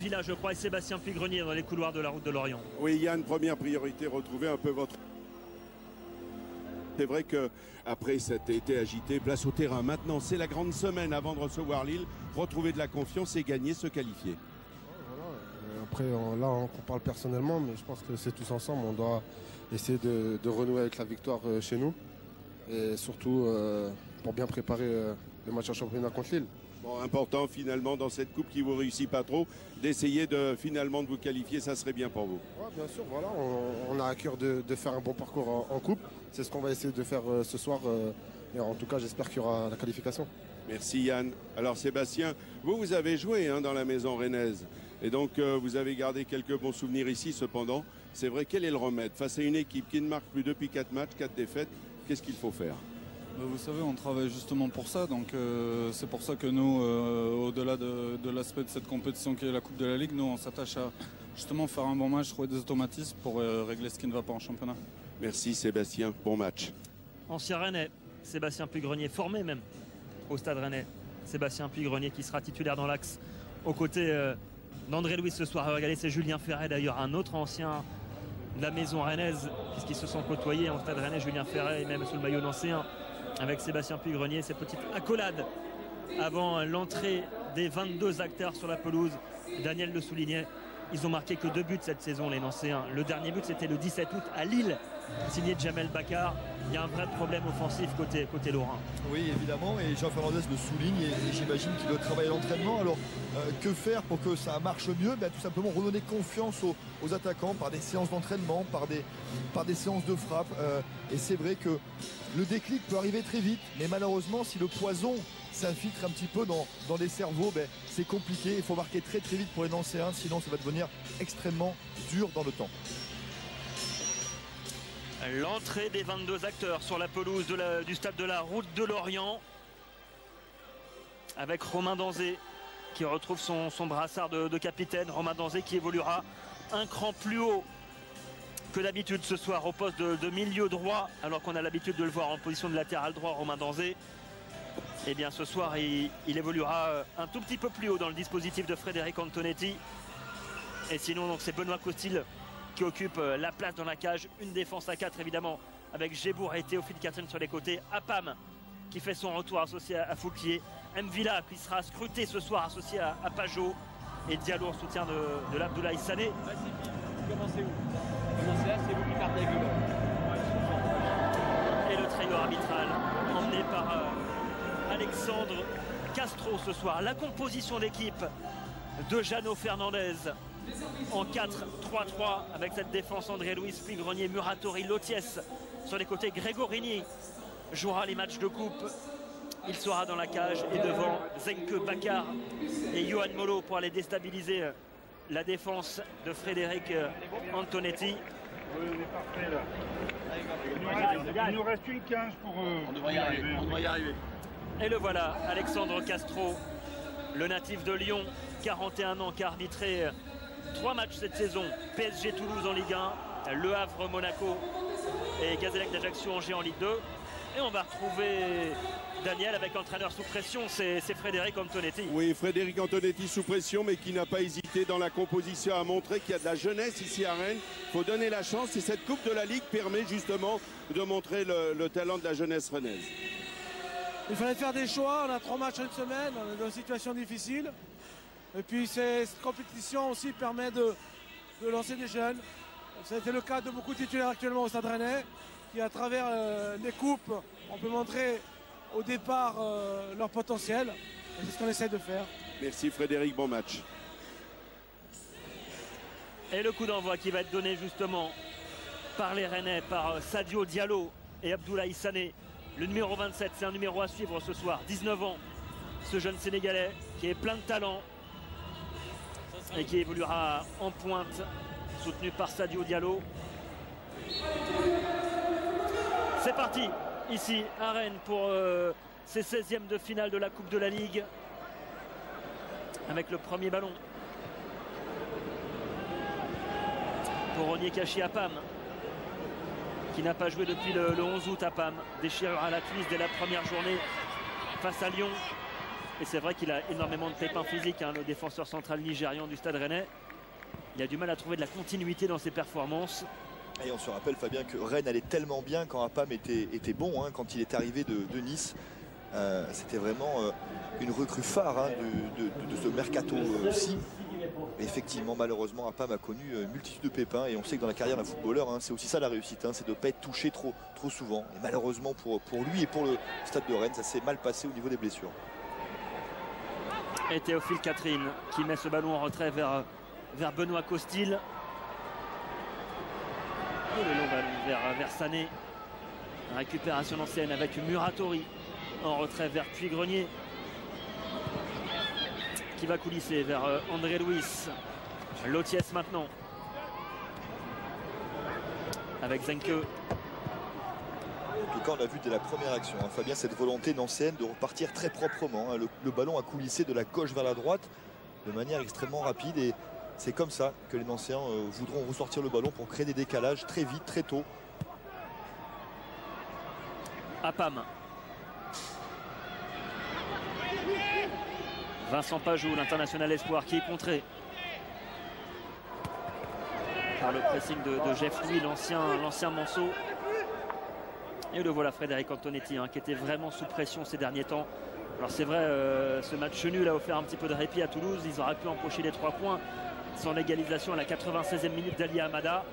Villa, je crois, et Sébastien Puy-Grenier dans les couloirs de la route de Lorient. Oui, Yann, première priorité, retrouver un peu votre... C'est vrai qu'après cet été agité, place au terrain. Maintenant, c'est la grande semaine avant de recevoir Lille. Retrouver de la confiance et gagner, se qualifier. Voilà. Après, là, on parle personnellement, mais je pense que c'est tous ensemble. On doit essayer de renouer avec la victoire chez nous. Et surtout, pour bien préparer le match en championnat contre Lille. Bon, important finalement dans cette coupe qui vous réussit pas trop, d'essayer finalement de vous qualifier, ça serait bien pour vous. Ouais, bien sûr, voilà, on a à cœur de faire un bon parcours en coupe. C'est ce qu'on va essayer de faire ce soir. Et en tout cas, j'espère qu'il y aura la qualification. Merci Yann. Alors Sébastien, vous avez joué dans la maison rennaise. Et donc vous avez gardé quelques bons souvenirs ici cependant. C'est vrai, quel est le remède face à une équipe qui ne marque plus depuis 4 matchs, 4 défaites? Qu'est-ce qu'il faut faire? Vous savez, on travaille justement pour ça, donc c'est pour ça que nous, au-delà de l'aspect de cette compétition qui est la Coupe de la Ligue, nous on s'attache à justement faire un bon match, trouver des automatismes pour régler ce qui ne va pas en championnat. Merci Sébastien, bon match. Ancien Rennais, Sébastien Puy-Grenier, formé même au Stade Rennais. Sébastien Puy-Grenier qui sera titulaire dans l'axe aux côtés d'André Louis ce soir. Regardez, c'est Julien Ferret d'ailleurs, un autre ancien de la maison rennaise, puisqu'ils se sont côtoyés au Stade Rennais, Julien Ferret, et même sous le maillot nancéen, avec Sébastien Puy-Grenier, cette petite accolade avant l'entrée des 22 acteurs sur la pelouse. Daniel le soulignait, ils ont marqué que 2 buts cette saison, les Nancéens. Le dernier but, c'était le 17 août à Lille, signé Jamel Bakar. Il y a un vrai problème offensif côté Lorrain. Oui, évidemment, et Jean Fernandez le souligne, et j'imagine qu'il doit travailler l'entraînement. Alors, que faire pour que ça marche mieux? Tout simplement redonner confiance aux attaquants par des séances d'entraînement, par des séances de frappe. Et c'est vrai que le déclic peut arriver très vite, mais malheureusement, si le poison s'infiltre un petit peu dans les cerveaux, c'est compliqué. Il faut marquer très très vite pour les Nancéens, sinon ça va devenir extrêmement dur dans le temps. L'entrée des 22 acteurs sur la pelouse du stade de la route de Lorient, avec Romain Danzé qui retrouve son brassard de capitaine. Romain Danzé qui évoluera un cran plus haut que d'habitude ce soir au poste de milieu droit, alors qu'on a l'habitude de le voir en position de latéral droit, Romain Danzé. Et bien ce soir il évoluera un tout petit peu plus haut dans le dispositif de Frédéric Antonetti. Et sinon donc c'est Benoît Costil qui occupe la place dans la cage. Une défense à 4 évidemment, avec Gébour et Théophile Catherine sur les côtés. Apam qui fait son retour associé à Fouquier. Mvila qui sera scruté ce soir associé à Pajot. Et Diallo en soutien de l'Abdoulaye Sané. Vas-y, commencez où? Commencez là, c'est vous qui partez avec le ballon. Et le trio arbitral emmené par Alexandre Castro ce soir. La composition d'équipe de Jeannot Fernandez en 4-3-3 avec cette défense André Louis, Puy-Grenier, Muratori, Lotiès sur les côtés. Grégorini jouera les matchs de coupe. Il sera dans la cage et devant Zenke Bakar et Johan Molo pour aller déstabiliser la défense de Frédéric Antonetti. Oui, on est parfait là. Il nous reste une 15 pour On devrait y arriver. Et le voilà, Alexandre Castro, le natif de Lyon, 41 ans, qui a arbitré 3 matchs cette saison. PSG Toulouse en Ligue 1, Le Havre Monaco et Gazélec d'Ajaccio Angers en Ligue 2. Et on va retrouver Daniel avec l'entraîneur sous pression, c'est Frédéric Antonetti. Oui, Frédéric Antonetti sous pression, mais qui n'a pas hésité dans la composition à montrer qu'il y a de la jeunesse ici à Rennes. Il faut donner la chance et cette Coupe de la Ligue permet justement de montrer le talent de la jeunesse rennaise. Il fallait faire des choix, on a 3 matchs en une semaine, on est dans une situation difficile. Et puis cette compétition aussi permet de lancer des jeunes. Ça a été le cas de beaucoup de titulaires actuellement au Stade Rennais, qui à travers les coupes, on peut montrer au départ leur potentiel. C'est ce qu'on essaie de faire. Merci Frédéric, bon match. Et le coup d'envoi qui va être donné justement par les Rennais, par Sadio Diallo et Abdoulaye Sané. Le numéro 27, c'est un numéro à suivre ce soir, 19 ans. Ce jeune Sénégalais qui est plein de talent et qui évoluera en pointe, soutenu par Sadio Diallo. C'est parti, ici à Rennes pour ces 16e de finale de la Coupe de la Ligue. Avec le premier ballon pour Onyekachi Apam, qui n'a pas joué depuis le 11 août. Apam, déchirure à la cuisse dès la première journée face à Lyon. Et c'est vrai qu'il a énormément de pépins physiques, hein, le défenseur central nigérian du Stade Rennais. Il a du mal à trouver de la continuité dans ses performances. Et on se rappelle, Fabien, que Rennes allait tellement bien quand Apam était bon, hein, quand il est arrivé de Nice. C'était vraiment une recrue phare, hein, de ce mercato-ci. Effectivement, malheureusement, Apam a connu une multitude de pépins. Et on sait que dans la carrière d'un footballeur, hein, c'est aussi ça la réussite, hein, c'est de ne pas être touché trop souvent. Et malheureusement pour lui et pour le Stade de Rennes, ça s'est mal passé au niveau des blessures. Et Théophile Catherine qui met ce ballon en retrait vers Benoît Costil. Et le long ballon vers Sané. Récupération ancienne avec Muratori en retrait vers Puy-Grenier qui va coulisser vers André Luis. Lotiès maintenant avec Zenke. En tout cas, on a vu dès la première action, hein, Fabien, cette volonté nancéenne de repartir très proprement, hein. Le ballon a coulissé de la gauche vers la droite de manière extrêmement rapide et c'est comme ça que les Nancéens voudront ressortir le ballon pour créer des décalages très vite, très tôt. Apam. Vincent Pajou, l'international espoir qui est contré par le pressing de Jeff Louis, l'ancien Manceau. Et le voilà Frédéric Antonetti, hein, qui était vraiment sous pression ces derniers temps. Alors c'est vrai, ce match nul a offert un petit peu de répit à Toulouse. Ils auraient pu empocher les 3 points. Son égalisation à la 96e minute d'Ali Hamada.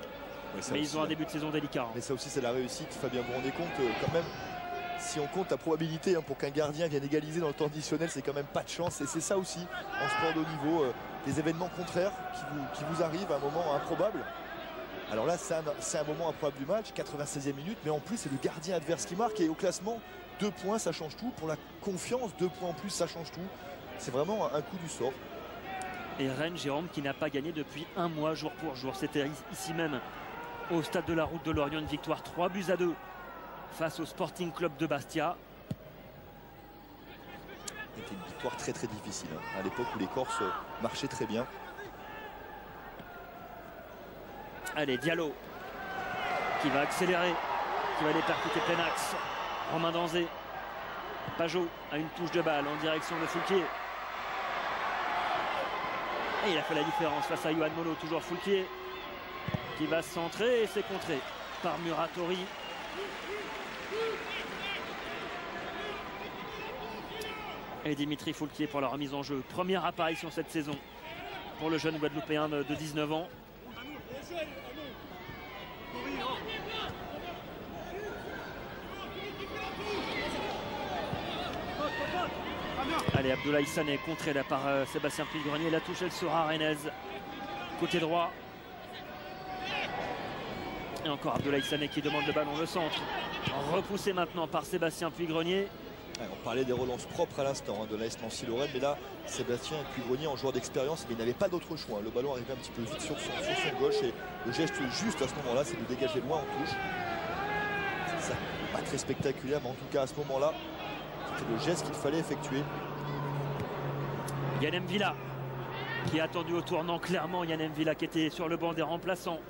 Oui, mais ils ont un début de saison délicat. Hein. Mais ça aussi c'est la réussite, Fabien. Vous vous rendez compte quand même, si on compte la probabilité, hein, pour qu'un gardien vienne égaliser dans le temps additionnel, c'est quand même pas de chance. Et c'est ça aussi en sport de haut niveau, des événements contraires qui vous arrivent à un moment improbable. Alors là c'est un moment improbable du match, 96e minute, mais en plus c'est le gardien adverse qui marque et au classement 2 points ça change tout. Pour la confiance, 2 points en plus ça change tout. C'est vraiment un coup du sort. Et Rennes, Jérôme, qui n'a pas gagné depuis un mois jour pour jour. C'était ici même au stade de la Route de Lorient, une victoire 3-2 face au Sporting Club de Bastia. C'était une victoire très très difficile, hein, à l'époque où les Corses marchaient très bien. Allez, Diallo qui va accélérer, qui va aller percuter plein axe. Romain Danzé. Pajot a une touche de balle en direction de Foulquier. Et il a fait la différence face à Yohan Molo, toujours Foulquier qui va se centrer et c'est contré par Muratori. Et Dimitri Foulquier pour la remise en jeu. Première apparition cette saison pour le jeune Guadeloupéen de 19 ans. Allez, Abdoulaye Sané contré là par Sébastien Puy-Grenier. La touche, elle sera rennaise. Côté droit. Et encore Abdoulaye Sané qui demande le ballon, le centre. Repoussé maintenant par Sébastien Puy-Grenier. On parlait des relances propres à l'instant, hein, de l'AS Nancy-Lorraine, mais là Sébastien Puy-Grenier en joueur d'expérience, mais il n'avait pas d'autre choix. Le ballon arrivait un petit peu vite sur son gauche et le geste juste à ce moment-là, c'est de dégager loin en touche. Ça, pas très spectaculaire, mais en tout cas à ce moment-là, c'était le geste qu'il fallait effectuer. Yann M'Vila qui a attendu au tournant clairement. Yann M'Vila qui était sur le banc des remplaçants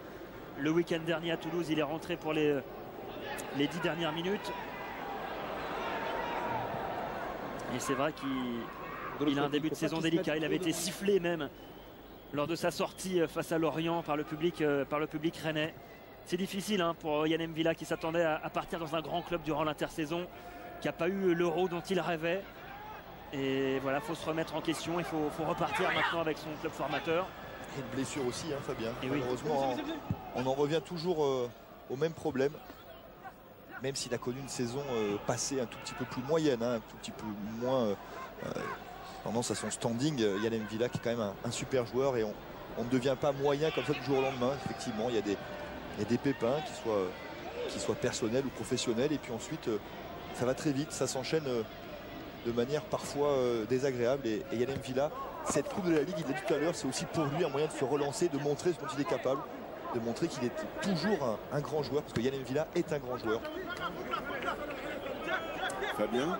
le week-end dernier à Toulouse. Il est rentré pour les 10 dernières minutes. Et c'est vrai qu'il a un début de saison délicat. Il avait été sifflé même lors de sa sortie face à Lorient par le public rennais. C'est difficile, hein, pour Yann M'Vila qui s'attendait à partir dans un grand club durant l'intersaison, qui n'a pas eu l'Euro dont il rêvait. Et voilà, il faut se remettre en question. Il faut repartir maintenant avec son club formateur. Et une blessure aussi, hein, Fabien. Et malheureusement, on en revient toujours au même problème. Même s'il a connu une saison passée un tout petit peu plus moyenne, hein, un tout petit peu moins tendance à son standing. Yann M'Vila qui est quand même un super joueur et on ne devient pas moyen comme ça du jour au lendemain. Effectivement, il y a des pépins qui soient personnels ou professionnels et puis ensuite ça va très vite, ça s'enchaîne de manière parfois désagréable et Yann M'Vila, cette Coupe de la Ligue, il l'a dit tout à l'heure, c'est aussi pour lui un moyen de se relancer, de montrer ce dont il est capable, de montrer qu'il est toujours un grand joueur, parce que Yann M'Vila est un grand joueur. Fabien?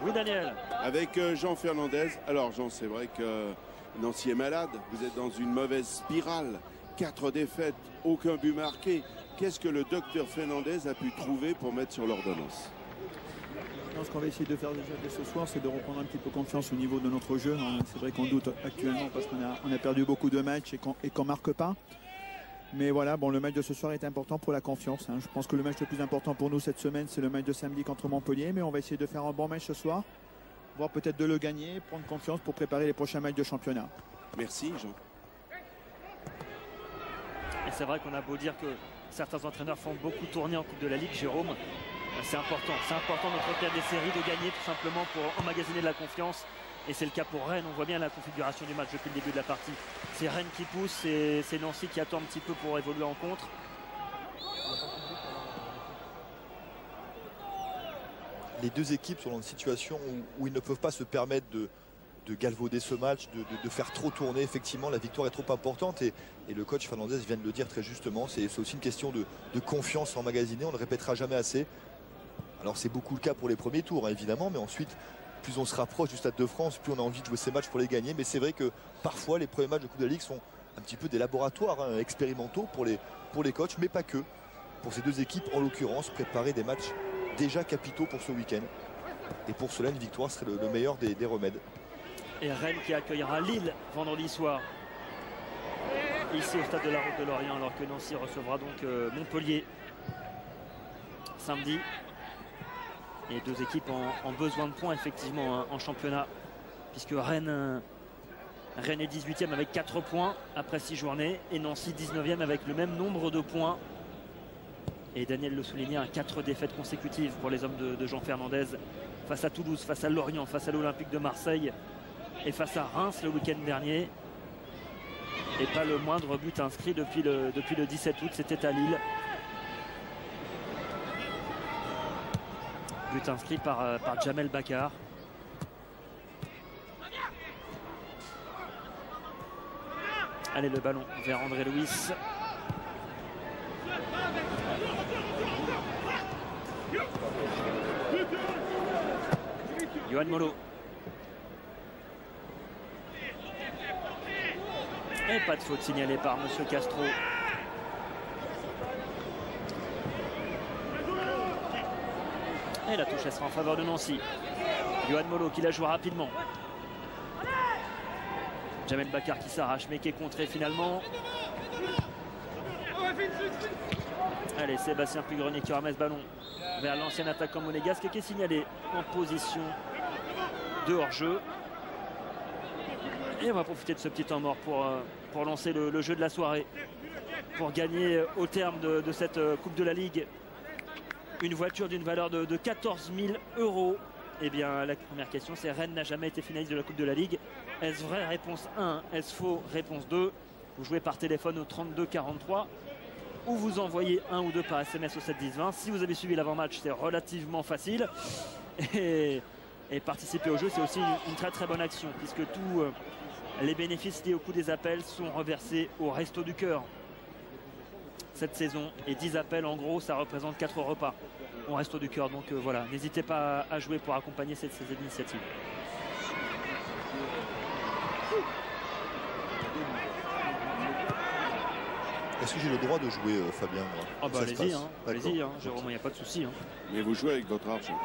Oui, Daniel. Avec Jean Fernandez. Alors Jean, c'est vrai que Nancy est malade, vous êtes dans une mauvaise spirale, 4 défaites, aucun but marqué. Qu'est-ce que le docteur Fernandez a pu trouver pour mettre sur l'ordonnance? Non, ce qu'on va essayer de faire déjà dès ce soir, c'est de reprendre un petit peu confiance au niveau de notre jeu. C'est vrai qu'on doute actuellement parce qu'on a perdu beaucoup de matchs et qu'on ne marque pas. Mais voilà, bon, le match de ce soir est important pour la confiance. Je pense que le match le plus important pour nous cette semaine, c'est le match de samedi contre Montpellier. Mais on va essayer de faire un bon match ce soir, voire peut-être de le gagner, prendre confiance pour préparer les prochains matchs de championnat. Merci, Jean. Et c'est vrai qu'on a beau dire que certains entraîneurs font beaucoup tourner en Coupe de la Ligue, Jérôme. C'est important d'entretenir des séries, de gagner tout simplement pour emmagasiner de la confiance. Et c'est le cas pour Rennes. On voit bien la configuration du match depuis le début de la partie. C'est Rennes qui pousse, c'est Nancy qui attend un petit peu pour évoluer en contre. Les deux équipes sont dans une situation où ils ne peuvent pas se permettre de galvauder ce match, de faire trop tourner. Effectivement, la victoire est trop importante et le coach Fernandez vient de le dire très justement. C'est aussi une question de confiance emmagasinée. On ne le répétera jamais assez. Alors c'est beaucoup le cas pour les premiers tours, évidemment, mais ensuite, plus on se rapproche du Stade de France, plus on a envie de jouer ces matchs pour les gagner. Mais c'est vrai que parfois, les premiers matchs de Coupe de la Ligue sont un petit peu des laboratoires expérimentaux pour les coachs, mais pas que. Pour ces deux équipes, en l'occurrence, préparer des matchs déjà capitaux pour ce week-end. Et pour cela, une victoire serait le meilleur des remèdes. Et Rennes qui accueillera Lille vendredi soir, ici au Stade de la Route de Lorient, alors que Nancy recevra donc Montpellier samedi. Et deux équipes en besoin de points effectivement en championnat, puisque Rennes est 18e avec 4 points après 6 journées et Nancy 19e avec le même nombre de points. Et Daniel le soulignait, 4 défaites consécutives pour les hommes de Jean Fernandez, face à Toulouse, face à Lorient, face à l'Olympique de Marseille et face à Reims le week-end dernier. Et pas le moindre but inscrit depuis le 17 août, c'était à Lille. But inscrit par Jamel Bakar. Allez, le ballon vers André Louis. Yohan Molo. Et pas de faute signalée par Monsieur Castro. Et la touche, elle sera en faveur de Nancy. Yohan Molo qui la joue rapidement. Jamel Bakar qui s'arrache mais qui est contré finalement. Allez, Sébastien Pugrenier qui remet ce ballon vers l'ancien attaquant monégasque qui est signalé en position de hors-jeu. Et on va profiter de ce petit temps mort pour lancer le jeu de la soirée. Pour gagner au terme de cette Coupe de la Ligue une voiture d'une valeur de 14 000 €. Eh bien, la première question, c'est Rennes n'a jamais été finaliste de la Coupe de la Ligue. Est-ce vrai? Réponse 1. Est-ce faux? Réponse 2. Vous jouez par téléphone au 32 43 ou vous envoyez un ou deux par SMS au 7 10 20. Si vous avez suivi l'avant-match, c'est relativement facile. Et participer au jeu, c'est aussi une très très bonne action, puisque tous les bénéfices liés au coût des appels sont reversés au Resto du Cœur cette saison. Et 10 appels, en gros, ça représente 4 repas au Resto du Cœur. Donc voilà, n'hésitez pas à jouer pour accompagner ces initiatives. Est-ce que j'ai le droit de jouer, Fabien? Oh bah allez-y, Jérôme, il n'y a pas de souci. Mais vous jouez avec votre argent.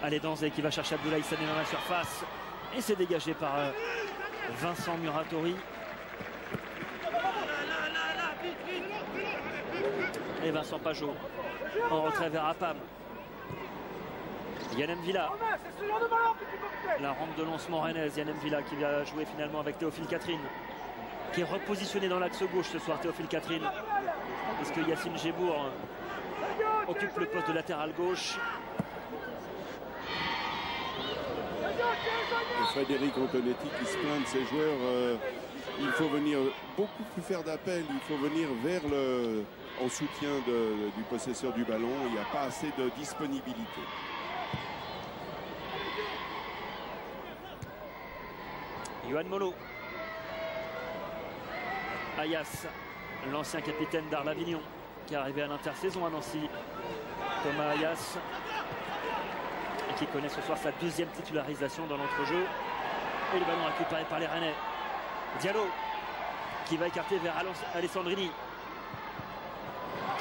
Allez, Danzé qui va chercher Abdoulaye Sané dans la surface. Et c'est dégagé par Vincent Muratori. Et Vincent Pajot en retrait vers Apam. Yann Villa. La rampe de lancement rennaise. Yann Villa qui va jouer finalement avec Théophile Catherine, qui est repositionné dans l'axe gauche ce soir, Théophile Catherine, parce que Yacine Gébour occupe le poste de latéral gauche. Et Frédéric Antonetti qui se plaint de ses joueurs. Il faut venir beaucoup plus faire d'appels. Il faut venir vers en soutien du possesseur du ballon. Il n'y a pas assez de disponibilité. Yohan Molo. Ayas, l'ancien capitaine d'Arles-Avignon, qui est arrivé à l'intersaison à Nancy. Thomas Ayas, et qui connaît ce soir sa deuxième titularisation dans l'entrejeu. Et le ballon récupéré par les Rennais. Diallo qui va écarter vers Alessandrini.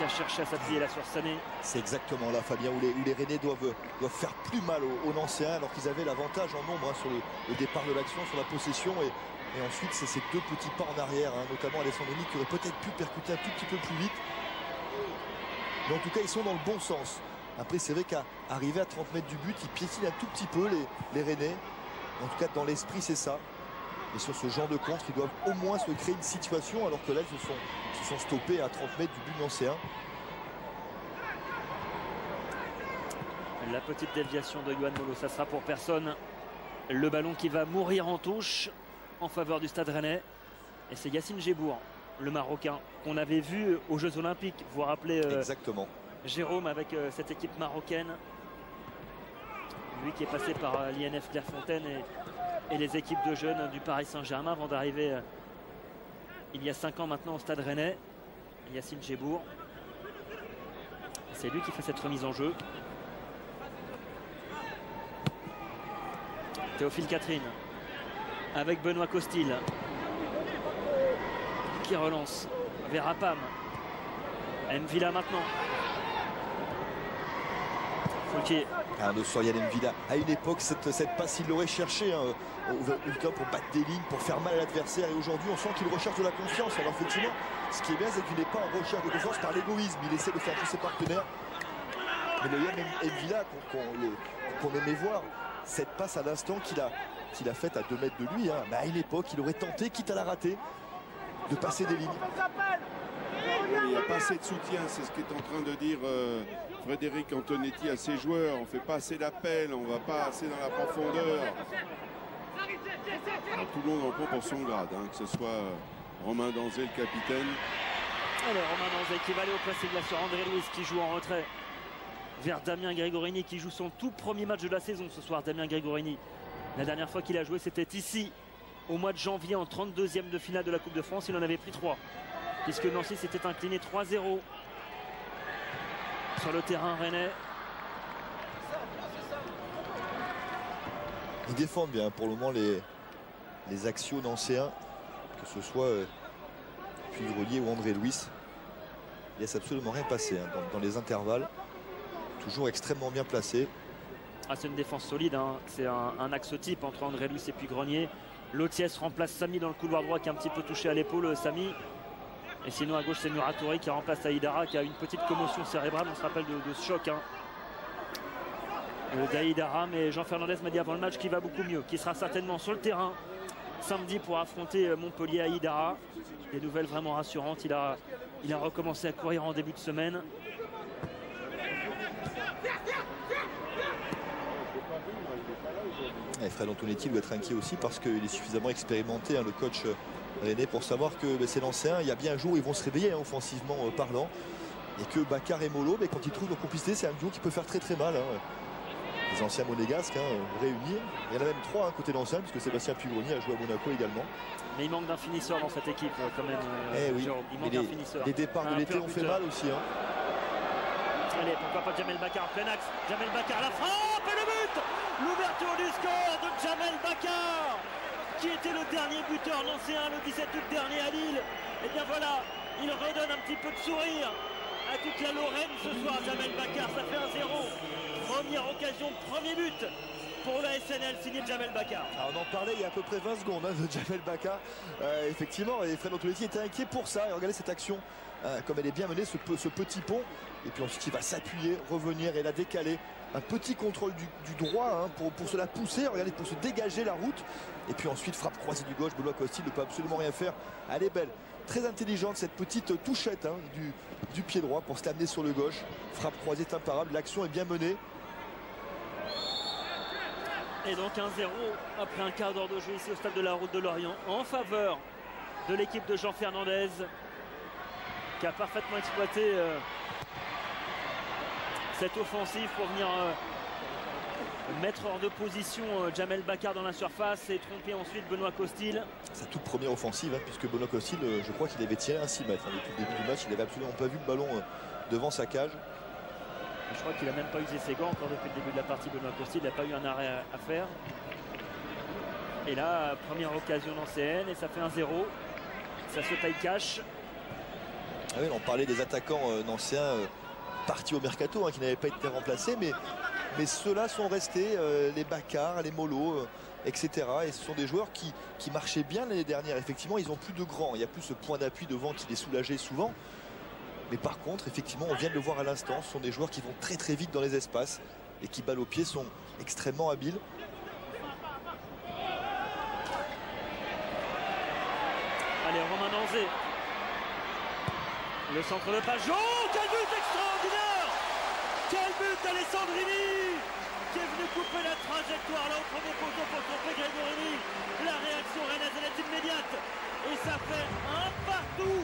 qui a cherché à s'appuyer là sur Sané. C'est exactement là, Fabien, où les Rennais doivent faire plus mal aux Nancéens, alors qu'ils avaient l'avantage en nombre sur le départ de l'action, sur la possession. Et ensuite, c'est ces 2 petits pas en arrière, notamment Alessandrini, qui aurait peut-être pu percuter un tout petit peu plus vite. Mais en tout cas, ils sont dans le bon sens. Après, c'est vrai qu'à arriver à 30 mètres du but, ils piétinent un tout petit peu, les Rennais. En tout cas, dans l'esprit, c'est ça. Et sur ce genre de contre, ils doivent au moins se créer une situation, alors que là, ils se sont stoppés à 30 mètres du but nancéen. La petite déviation de Yohan Molo, ça sera pour personne. Le ballon qui va mourir en touche en faveur du Stade Rennais. Et c'est Yacine Gébour, le Marocain, qu'on avait vu aux Jeux Olympiques. Vous vous rappelez exactement. Jérôme avec cette équipe marocaine. Lui qui est passé par l'INF Clairefontaine et les équipes de jeunes du Paris Saint-Germain avant d'arriver il y a 5 ans maintenant au Stade Rennais. Yacine Gébour. C'est lui qui fait cette remise en jeu. Théophile Catherine avec Benoît Costil qui relance vers Apam. Mvila maintenant. Foulquier. De Sorian Mvila. À une époque, cette passe, il l'aurait cherché pour battre des lignes, pour faire mal à l'adversaire. Et aujourd'hui, on sent qu'il recherche de la confiance. Alors effectivement, ce qui est bien, c'est qu'il n'est pas en recherche de confiance par l'égoïsme. Il essaie de faire tous ses partenaires. Mais le Yann Mvila qu'on aimait voir, cette passe à l'instant qu'il a faite à 2 mètres de lui, mais à une époque, il aurait tenté, quitte à la rater, de passer des lignes. Il n'y a pas assez de soutien, c'est ce qu'est en train de dire Frédéric Antonetti à ses joueurs. On ne fait pas assez d'appels, on ne va pas assez dans la profondeur. Alors, tout le monde en prend pour son grade, que ce soit Romain Danzé, le capitaine. Alors Romain Danzé qui va aller au pressing là sur André Louis qui joue en retrait vers Damien Gregorini qui joue son tout premier match de la saison ce soir. Damien Gregorini, la dernière fois qu'il a joué, c'était ici au mois de janvier en 32e de finale de la Coupe de France. Il en avait pris 3 puisque Nancy s'était incliné 3-0 sur le terrain rennais. Ils défendent bien pour le moment les axiaux nancéens, que ce soit Puy-Grelier ou André Louis. Il ne laisse absolument rien passer dans les intervalles. Toujours extrêmement bien placé. C'est une défense solide, c'est un axe type entre André Louis et Puy-Grenier. Lotiès remplace Samy dans le couloir droit qui est un petit peu touché à l'épaule, Samy. Et sinon à gauche c'est Muratouri qui remplace Aïdara qui a une petite commotion cérébrale. On se rappelle de ce choc d'Aïdara, mais Jean Fernandez m'a dit avant le match qu'il va beaucoup mieux, qu'il sera certainement sur le terrain samedi pour affronter Montpellier. Aïdara, des nouvelles vraiment rassurantes. Il a recommencé à courir en début de semaine. Et Fred Antonetti doit être inquiet aussi parce qu'il est suffisamment expérimenté, le coach rennais, pour savoir que ces Nancéens, il y a bien un jour où ils vont se réveiller offensivement parlant, et que Bakar et Molo, quand ils trouvent leur complicité, c'est un duo qui peut faire très très mal. Les anciens monégasques réunis, il y en a même 3 côté Nancéen puisque Sébastien Puy-Grenier a joué à Monaco également. Mais il manque d'un finisseur dans cette équipe quand même. Oui. Il manque d'un finisseur. Les départs de l'été ont fait mal aussi. Allez, pourquoi pas Jamel Bakar, plein axe. Jamel Bakar, la frappe et le but. L'ouverture du score de Jamel Bakar, qui était le dernier buteur nancéen le 17 août dernier à Lille. Et bien voilà, il redonne un petit peu de sourire à toute la Lorraine ce soir. Jamel Bakar, ça fait 1-0. Première occasion, premier but pour la SNL, signé Jamel Bakar. On en parlait il y a à peu près 20 secondes de Jamel Bakar. Effectivement, et Fred Antonetti était inquiet pour ça. Et regardez cette action, comme elle est bien menée, ce petit pont. Et puis ensuite, il va s'appuyer, revenir et la décaler. Un petit contrôle du droit pour se la pousser, regardez, pour se dégager la route. Et puis ensuite, frappe croisée du gauche. Benoît Costil ne peut absolument rien faire. Elle est belle. Très intelligente cette petite touchette du pied droit pour se l'amener sur le gauche. Frappe croisée est imparable. L'action est bien menée. Et donc 1-0 après un quart d'heure de jeu ici au stade de la Route de Lorient en faveur de l'équipe de Jean Fernandez qui a parfaitement exploité cette offensive pour venir mettre hors de position Jamel Bakar dans la surface et tromper ensuite Benoît Costil. Sa toute première offensive puisque Benoît Costil, je crois qu'il avait tiré un 6 mètres depuis le début du match. Il n'avait absolument pas vu le ballon devant sa cage. Je crois qu'il n'a même pas usé ses gants encore depuis le début de la partie. Benoît Costil, il n'a pas eu un arrêt à faire. Et là, première occasion nancéenne et ça fait 1-0. Ça se taille cash. Ah oui, on parlait des attaquants nancéens partis au mercato, qui n'avaient pas été remplacés, mais ceux-là sont restés, les Bakar, les Molo, etc. Et ce sont des joueurs qui marchaient bien l'année dernière. Effectivement, ils ont plus de grands, il n'y a plus ce point d'appui devant qui les soulageait souvent. Mais par contre, effectivement, on vient de le voir à l'instant, ce sont des joueurs qui vont très très vite dans les espaces et qui, balle au pied, sont extrêmement habiles. Allez, Romain Danzé. Le centre de Pajot. Quel but extraordinaire! Quel but d'Alessandrini qui est venu couper la trajectoire là au premier poteau pour tromper Gregorini. La réaction rennaise elle est immédiate. Et ça fait un partout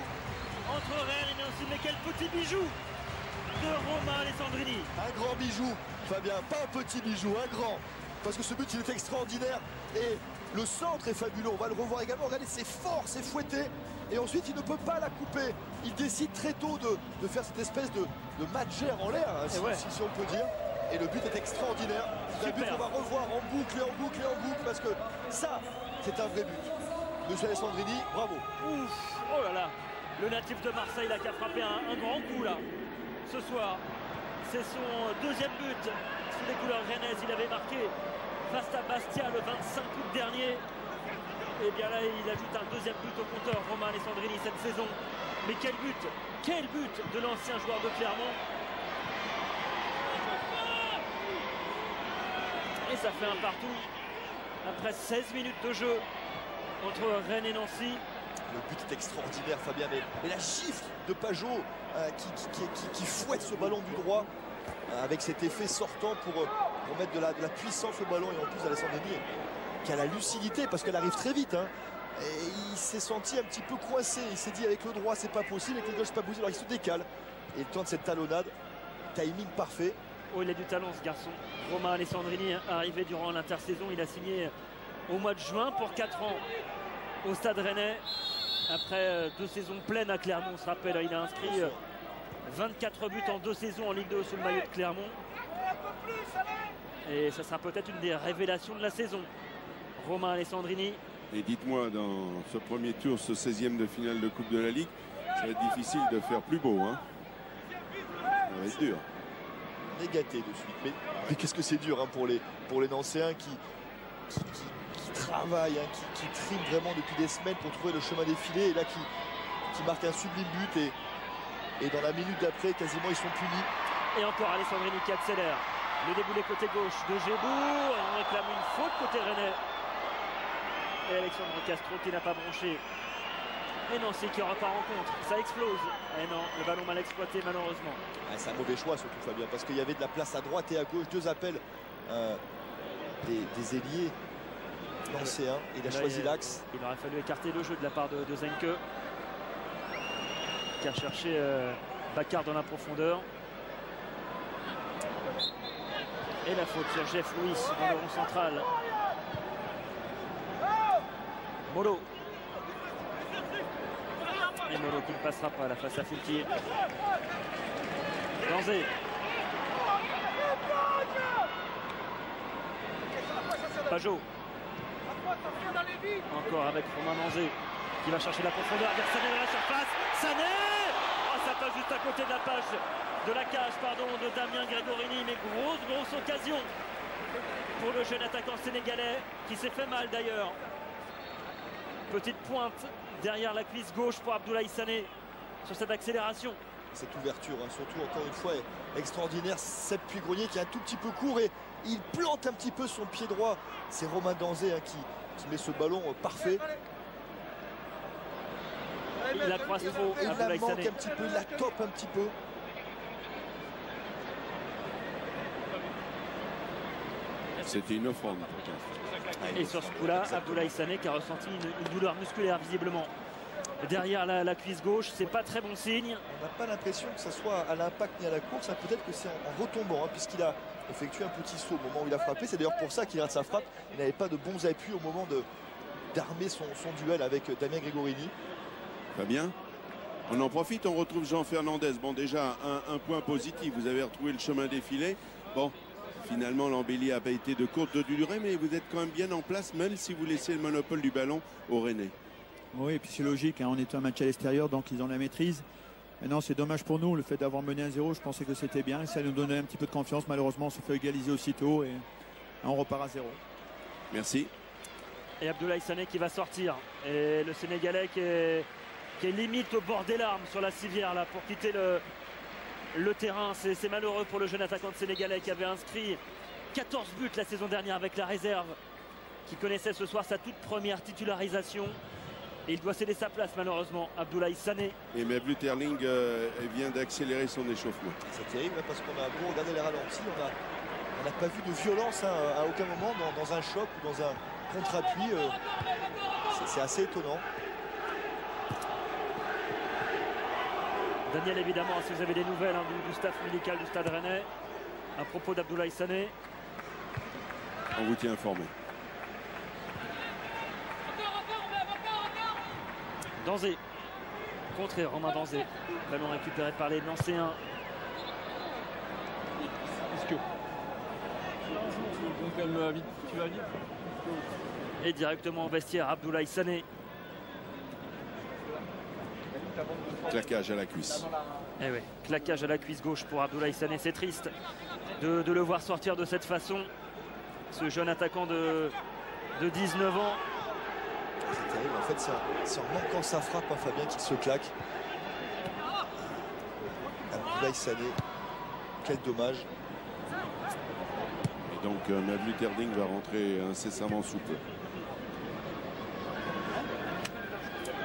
entre Rennes et Nancy. Mais quel petit bijou de Romain Alessandrini. Un grand bijou, Fabien, pas un petit bijou, un grand. Parce que ce but il est extraordinaire et le centre est fabuleux. On va le revoir également. Regardez, c'est fort, c'est fouetté. Et ensuite, il ne peut pas la couper. Il décide très tôt de faire cette espèce de match-gère en l'air, si on peut dire. Et le but est extraordinaire. C'est un but qu'on va revoir en boucle et en boucle et en boucle. Parce que ça, c'est un vrai but. Monsieur Alessandrini, bravo. Ouf, oh là là. Le natif de Marseille là, qui a frappé un grand coup là. Ce soir, c'est son deuxième but sous les couleurs rennaises. Il avait marqué face à Bastia le 25 août dernier. Et bien là, il ajoute un deuxième but au compteur, Romain Alessandrini, cette saison. Mais quel but de l'ancien joueur de Clermont. Et ça fait un partout après 16 minutes de jeu entre Rennes et Nancy. Le but est extraordinaire, Fabien, mais la gifle de Pajot qui fouette ce ballon du droit avec cet effet sortant pour mettre de la puissance au ballon. Et en plus, Alessandrini qui a la lucidité parce qu'elle arrive très vite. Et il s'est senti un petit peu coincé. Il s'est dit avec le droit, c'est pas possible, avec le gauche, c'est pas possible. Alors il se décale et il tente cette talonnade. Timing parfait. Oh, il a du talent ce garçon. Romain Alessandrini, arrivé durant l'intersaison, il a signé au mois de juin pour 4 ans au Stade Rennais. Après 2 saisons pleines à Clermont, on se rappelle, il a inscrit 24 buts en 2 saisons en Ligue 2 sous le maillot de Clermont. Et ça sera peut-être une des révélations de la saison. Romain Alessandrini. Et dites-moi, dans ce premier tour, ce 16e de finale de Coupe de la Ligue, ça va être difficile de faire plus beau. Ça va être dur. Négaté de suite. Mais qu'est-ce que c'est dur pour les Nancéens qui travaillent, qui triment vraiment depuis des semaines pour trouver le chemin défilé. Et là, qui marque un sublime but. Et dans la minute d'après, quasiment, ils sont punis. Et encore Alessandrini qui accélère. Le déboulé côté gauche de Gébourg. Et on réclame une faute côté Rennais. Et Alexandre Castro qui n'a pas bronché. Et Nancy qui repart en contre. Ça explose. Et non, le ballon mal exploité malheureusement. C'est un mauvais choix surtout, Fabien, parce qu'il y avait de la place à droite et à gauche. 2 appels des ailiers nancéens. Il a choisi l'axe. Il aurait fallu écarter le jeu de la part de Zenke, qui a cherché Bakar dans la profondeur. Et la faute sur Jeff Louis dans le rond central. Molo. Et Molo qui ne passera pas à la face à Foulquier. Danzé. Pajot. Encore avec Romain Danzé qui va chercher la profondeur. Sané dans la surface. Sané. Oh, ça passe juste à côté de la cage de Damien Gregorini. Mais grosse occasion pour le jeune attaquant sénégalais qui s'est fait mal d'ailleurs. Petite pointe derrière la cuisse gauche pour Abdoulaye Sané sur cette accélération. Cette ouverture, surtout encore une fois, extraordinaire. Sepp Puy-Grenier qui est un tout petit peu court et il plante un petit peu son pied droit. C'est Romain Danzé qui met ce ballon parfait. Il la croise trop. Il la manque un petit peu, il la tope un petit peu. C'était une offrande. Et sur ce coup-là, Abdoulaye Sané qui a ressenti une douleur musculaire visiblement derrière la cuisse gauche. C'est pas très bon signe. On n'a pas l'impression que ce soit à l'impact ni à la course. Peut-être que c'est en retombant, puisqu'il a effectué un petit saut au moment où il a frappé. C'est d'ailleurs pour ça qu'il rate sa frappe. Il n'avait pas de bons appuis au moment d'armer son duel avec Damien Gregorini. Fabien, on en profite, on retrouve Jean Fernandez. Bon, déjà un point positif, vous avez retrouvé le chemin défilé. Bon, finalement l'embellie n'a pas été de courte durée, mais vous êtes quand même bien en place, même si vous laissez le monopole du ballon aux Rennais. Oui, et puis c'est logique, on est un match à l'extérieur, donc ils ont la maîtrise. Maintenant, c'est dommage pour nous, le fait d'avoir mené 1-0, je pensais que c'était bien et ça nous donnait un petit peu de confiance. Malheureusement, on se fait égaliser aussitôt et on repart à 0. Merci. Et Abdoulaye Sané qui va sortir. Et le Sénégalais qui est limite au bord des larmes sur la civière là pour quitter le terrain. C'est malheureux pour le jeune attaquant sénégalais qui avait inscrit 14 buts la saison dernière avec la réserve, qui connaissait ce soir sa toute première titularisation. Et il doit céder sa place malheureusement, Abdoulaye Sané. Et Mevlut Terling vient d'accélérer son échauffement. C'est terrible parce qu'on a beau regarder les ralentis, on n'a pas vu de violence à aucun moment dans un choc ou dans un contre-appui. C'est assez étonnant. Daniel, évidemment, si vous avez des nouvelles du staff médical du Stade Rennais à propos d'Abdoulaye Sané. On vous tient informé. Danzé, contré Romain Danzé. Ballon récupéré par les Nancéens. Est-ce que tu vas vite? Et directement au vestiaire, Abdoulaye Sané. Claquage à la cuisse. Eh oui, claquage à la cuisse gauche pour Abdoulaye Sané. C'est triste de le voir sortir de cette façon. Ce jeune attaquant de 19 ans. C'est terrible, en fait c'est en manquant sa frappe, Fabien, qu'il se claque. Abdoulaye Sané, quel dommage. Et donc Mevlut Terling va rentrer incessamment sous peu.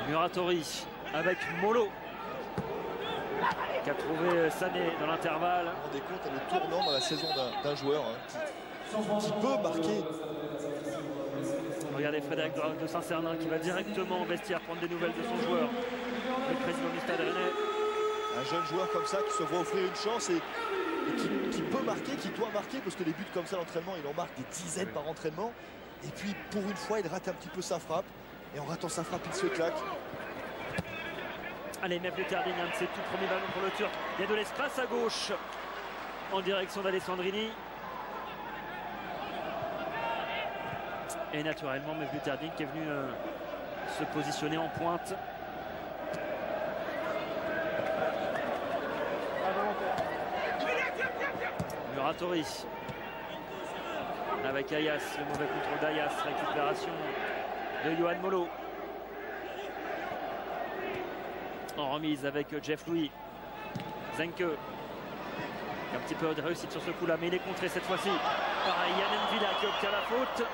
Muratori avec Molo qui a trouvé Sané dans l'intervalle. Vous vous rendez compte, le tournant dans la saison d'un joueur qui peut marquer. Regardez Frédéric de Saint-Cernin qui va directement au vestiaire prendre des nouvelles de son joueur, le président du Stade Rennais. Un jeune joueur comme ça qui se voit offrir une chance et qui peut marquer, qui doit marquer, parce que les buts comme ça l'entraînement, il en marque des dizaines par entraînement. Et puis pour une fois, il rate un petit peu sa frappe. Et en ratant sa frappe, il se claque. Allez, Mevlut Terling, un de ses tout premiers ballons pour le Turc. Il y a de l'espace à gauche en direction d'Alessandrini. Et naturellement, Mevlut Terling qui est venu se positionner en pointe. Muratori avec Ayas, le mauvais contrôle d'Ayas, récupération de Yohan Molo. En remise avec Jeff Louis. Zenke. Un petit peu de réussite sur ce coup-là, mais il est contré cette fois-ci par Yann M'Vila qui obtient la faute.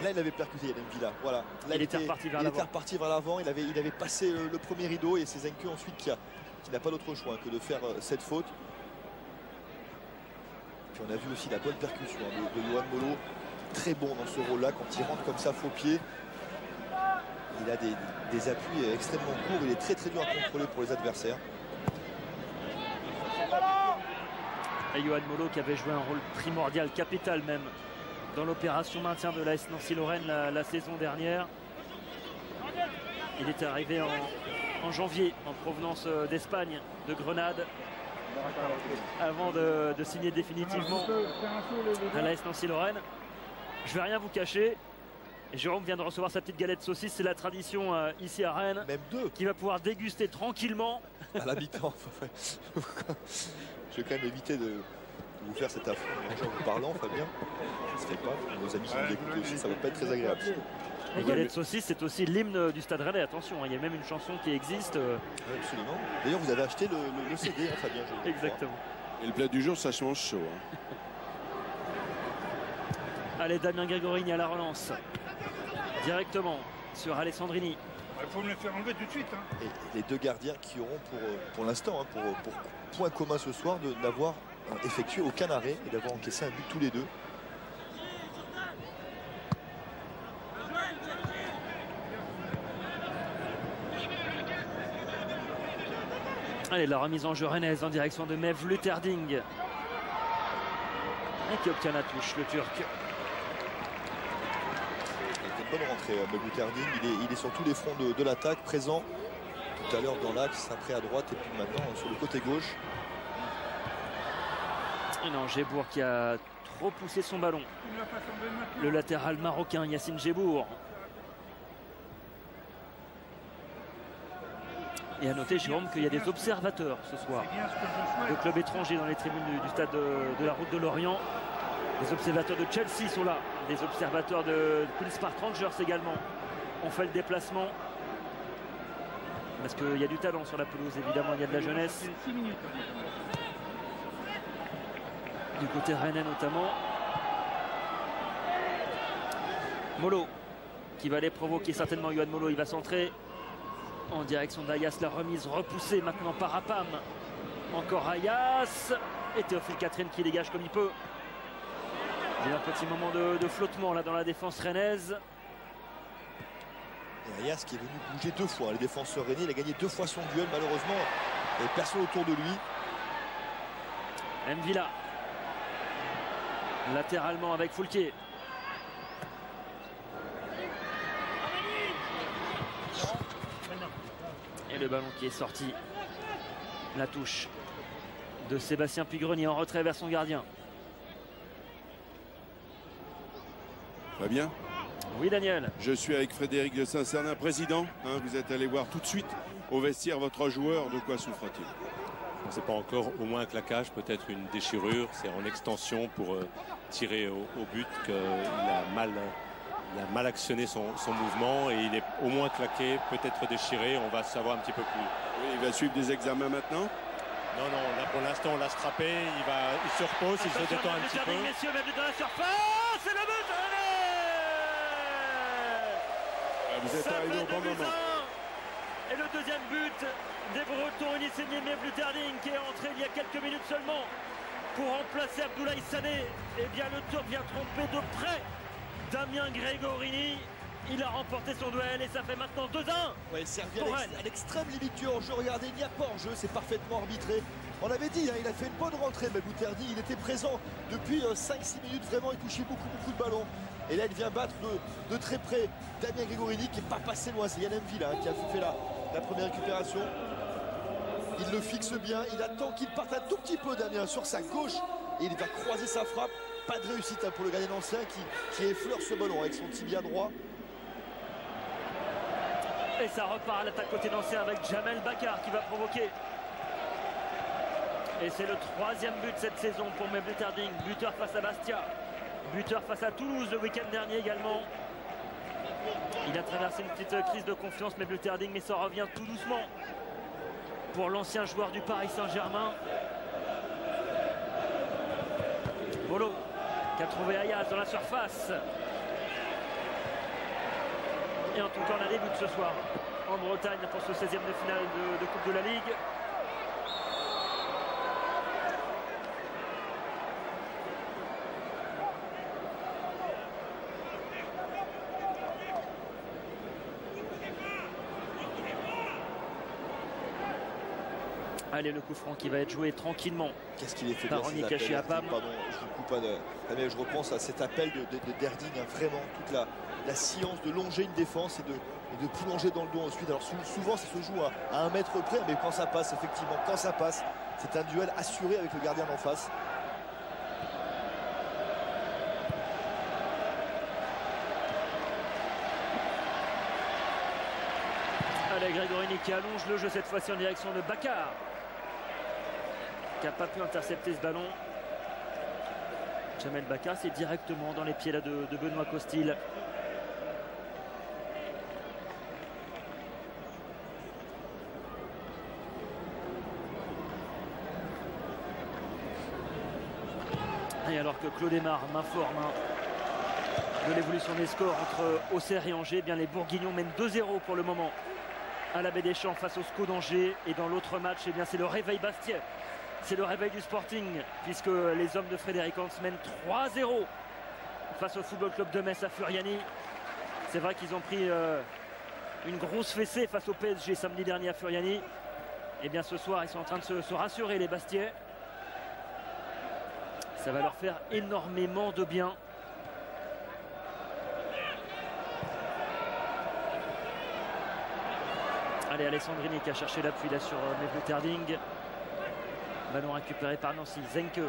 Là, il avait percuté Yann M'Vila. Voilà. Là, il était reparti vers l'avant. Il avait passé le premier rideau et c'est Zenke ensuite qui n'a pas d'autre choix que de faire cette faute. Puis on a vu aussi la bonne percussion de Yohan Molo. Très bon dans ce rôle-là quand il rentre comme ça faux pied. Il a des appuis extrêmement courts. Il est très dur à contrôler pour les adversaires. Et Yohan Molo qui avait joué un rôle primordial, capital même, dans l'opération maintien de l'AS Nancy-Lorraine la saison dernière. Il était arrivé en janvier en provenance d'Espagne, de Grenade, avant de signer définitivement à l'AS Nancy-Lorraine. Je ne vais rien vous cacher. Jérôme vient de recevoir sa petite galette saucisse, c'est la tradition ici à Rennes. Même deux. Qui va pouvoir déguster tranquillement. À la mi-temps. Je vais quand même éviter de vous faire cet affront en vous parlant, Fabien. Ça se fait pas. Nos amis qui nous écoutent aussi, ça va pas être très agréable. Les galettes saucisses, c'est aussi l'hymne du Stade Rennais. Attention, il y a même une chanson qui existe. Absolument. D'ailleurs, vous avez acheté le CD, Fabien. Exactement. Et le plat du jour, ça se mange chaud. Allez, Damien Grégorini à la relance. Directement sur Alessandrini. Il faut me le faire enlever tout de suite. Et les deux gardiens qui auront pour l'instant, pour point commun ce soir, de n'avoir effectué aucun arrêt et d'avoir encaissé un but tous les deux. Allez, la remise en jeu rennaise en direction de Mevlut Terling. Et qui obtient la touche, le Turc. Bonne rentrée, Mevlut Terling. Il est sur tous les fronts de l'attaque, présent tout à l'heure dans l'axe, après à droite et puis maintenant sur le côté gauche. Et non, Gébour qui a trop poussé son ballon. Le latéral marocain Yassine Gébour. Et à noter, Jérôme, qu'il y a des observateurs ce soir. Le club étranger dans les tribunes du stade de la Route de Lorient. Les observateurs de Chelsea sont là. Des observateurs de Queen's Park Rangers également ont fait le déplacement. Parce qu'il y a du talent sur la pelouse, évidemment, il y a de la jeunesse. Du côté rennais notamment. Molo qui va aller provoquer certainement Yohan Molo. Il va centrer en direction d'Ayas. La remise repoussée maintenant par Apam. Encore Ayas. Et Théophile Catherine qui dégage comme il peut. Il y a un petit moment de flottement là dans la défense rennaise. Et Ayas qui est venu bouger 2 fois. Le défenseur rennais, il a gagné 2 fois son duel malheureusement. Et personne autour de lui. Mvila. Latéralement avec Foulquier. Et le ballon qui est sorti. La touche de Sébastien Puy-Grenier en retrait vers son gardien. Va bien? Oui, Daniel. Je suis avec Frédéric de Saint-Cernin, président. Vous êtes allé voir tout de suite au vestiaire votre joueur. De quoi souffre-t-il? On ne sait pas encore, au moins un claquage, peut-être une déchirure. C'est en extension pour tirer au but qu'il a mal actionné son mouvement et il est au moins claqué, peut-être déchiré. On va savoir un petit peu plus. Oui, il va suivre des examens maintenant? Non, là pour l'instant on l'a strappé, il se repose, il se détend un petit peu. Messieurs, même dans la surface, c'est le but! Vous êtes arrivé au bon moment. Et le deuxième but des Bretons, initié Mehmet Blutterding qui est entré il y a quelques minutes seulement pour remplacer Abdoulaye Sané. Eh bien le Turc vient tromper de près Damien Gregorini. Il a remporté son duel et ça fait maintenant 2-1. Ouais, servi à l'extrême limite du hors-jeu. Regardez, il n'y a pas hors-jeu, c'est parfaitement arbitré. On l'avait dit, il a fait une bonne rentrée, mais Blutterding, il était présent depuis 5-6 minutes, vraiment, il touchait beaucoup de ballons. Et là, il vient battre de très près Damien Gregorini qui n'est pas passé loin. C'est Yann Mvila qui a fait la première récupération. Il le fixe bien, il attend qu'il parte un tout petit peu, Damien, sur sa gauche. Et il va croiser sa frappe. Pas de réussite pour le gardien ancien qui effleure ce ballon avec son tibia droit. Et ça repart à l'attaque côté d'ancien avec Jamel Bakar qui va provoquer. Et c'est le 3e but cette saison pour Mehmet Blutterding. Buteur face à Bastia. Buteur face à Toulouse le week-end dernier également. Il a traversé une petite crise de confiance, Mehmet Blutterding, mais ça revient tout doucement pour l'ancien joueur du Paris Saint-Germain. Molo qui a trouvé Ayaz dans la surface. Et en tout cas, on a des buts ce soir en Bretagne pour ce 16e de finale de Coupe de la Ligue. Allez, le coup franc qui va être joué tranquillement. Qu'est-ce qu'il est fait par Ronny Caché à Pam. Pardon, je vous coupe mais je repense à cet appel de Derding, vraiment toute la science de longer une défense et de plonger dans le dos ensuite. Alors souvent ça se joue à 1 mètre près, mais quand ça passe, effectivement, quand ça passe, c'est un duel assuré avec le gardien d'en face. Allez, Gregorini qui allonge le jeu cette fois-ci en direction de Bakar, qui n'a pas pu intercepter ce ballon. Jamel Bakar, c'est directement dans les pieds là de Benoît Costil. Et alors que Claude Aymar, main fort, de l'évolution des scores entre Auxerre et Angers, eh bien les Bourguignons mènent 2-0 pour le moment à la Baie des Champs face au SCO d'Angers. Et dans l'autre match, eh bien c'est le réveil Bastia. C'est le réveil du Sporting, puisque les hommes de Frédéric Hans mènent 3-0 face au Football Club de Metz à Furiani. C'est vrai qu'ils ont pris une grosse fessée face au PSG samedi dernier à Furiani. Et bien ce soir, ils sont en train de se rassurer, les Bastiais. Ça va leur faire énormément de bien. Allez, Alessandrini qui a cherché l'appui là sur Mehmet Blutterding. Ballon récupéré par Nancy. Zenke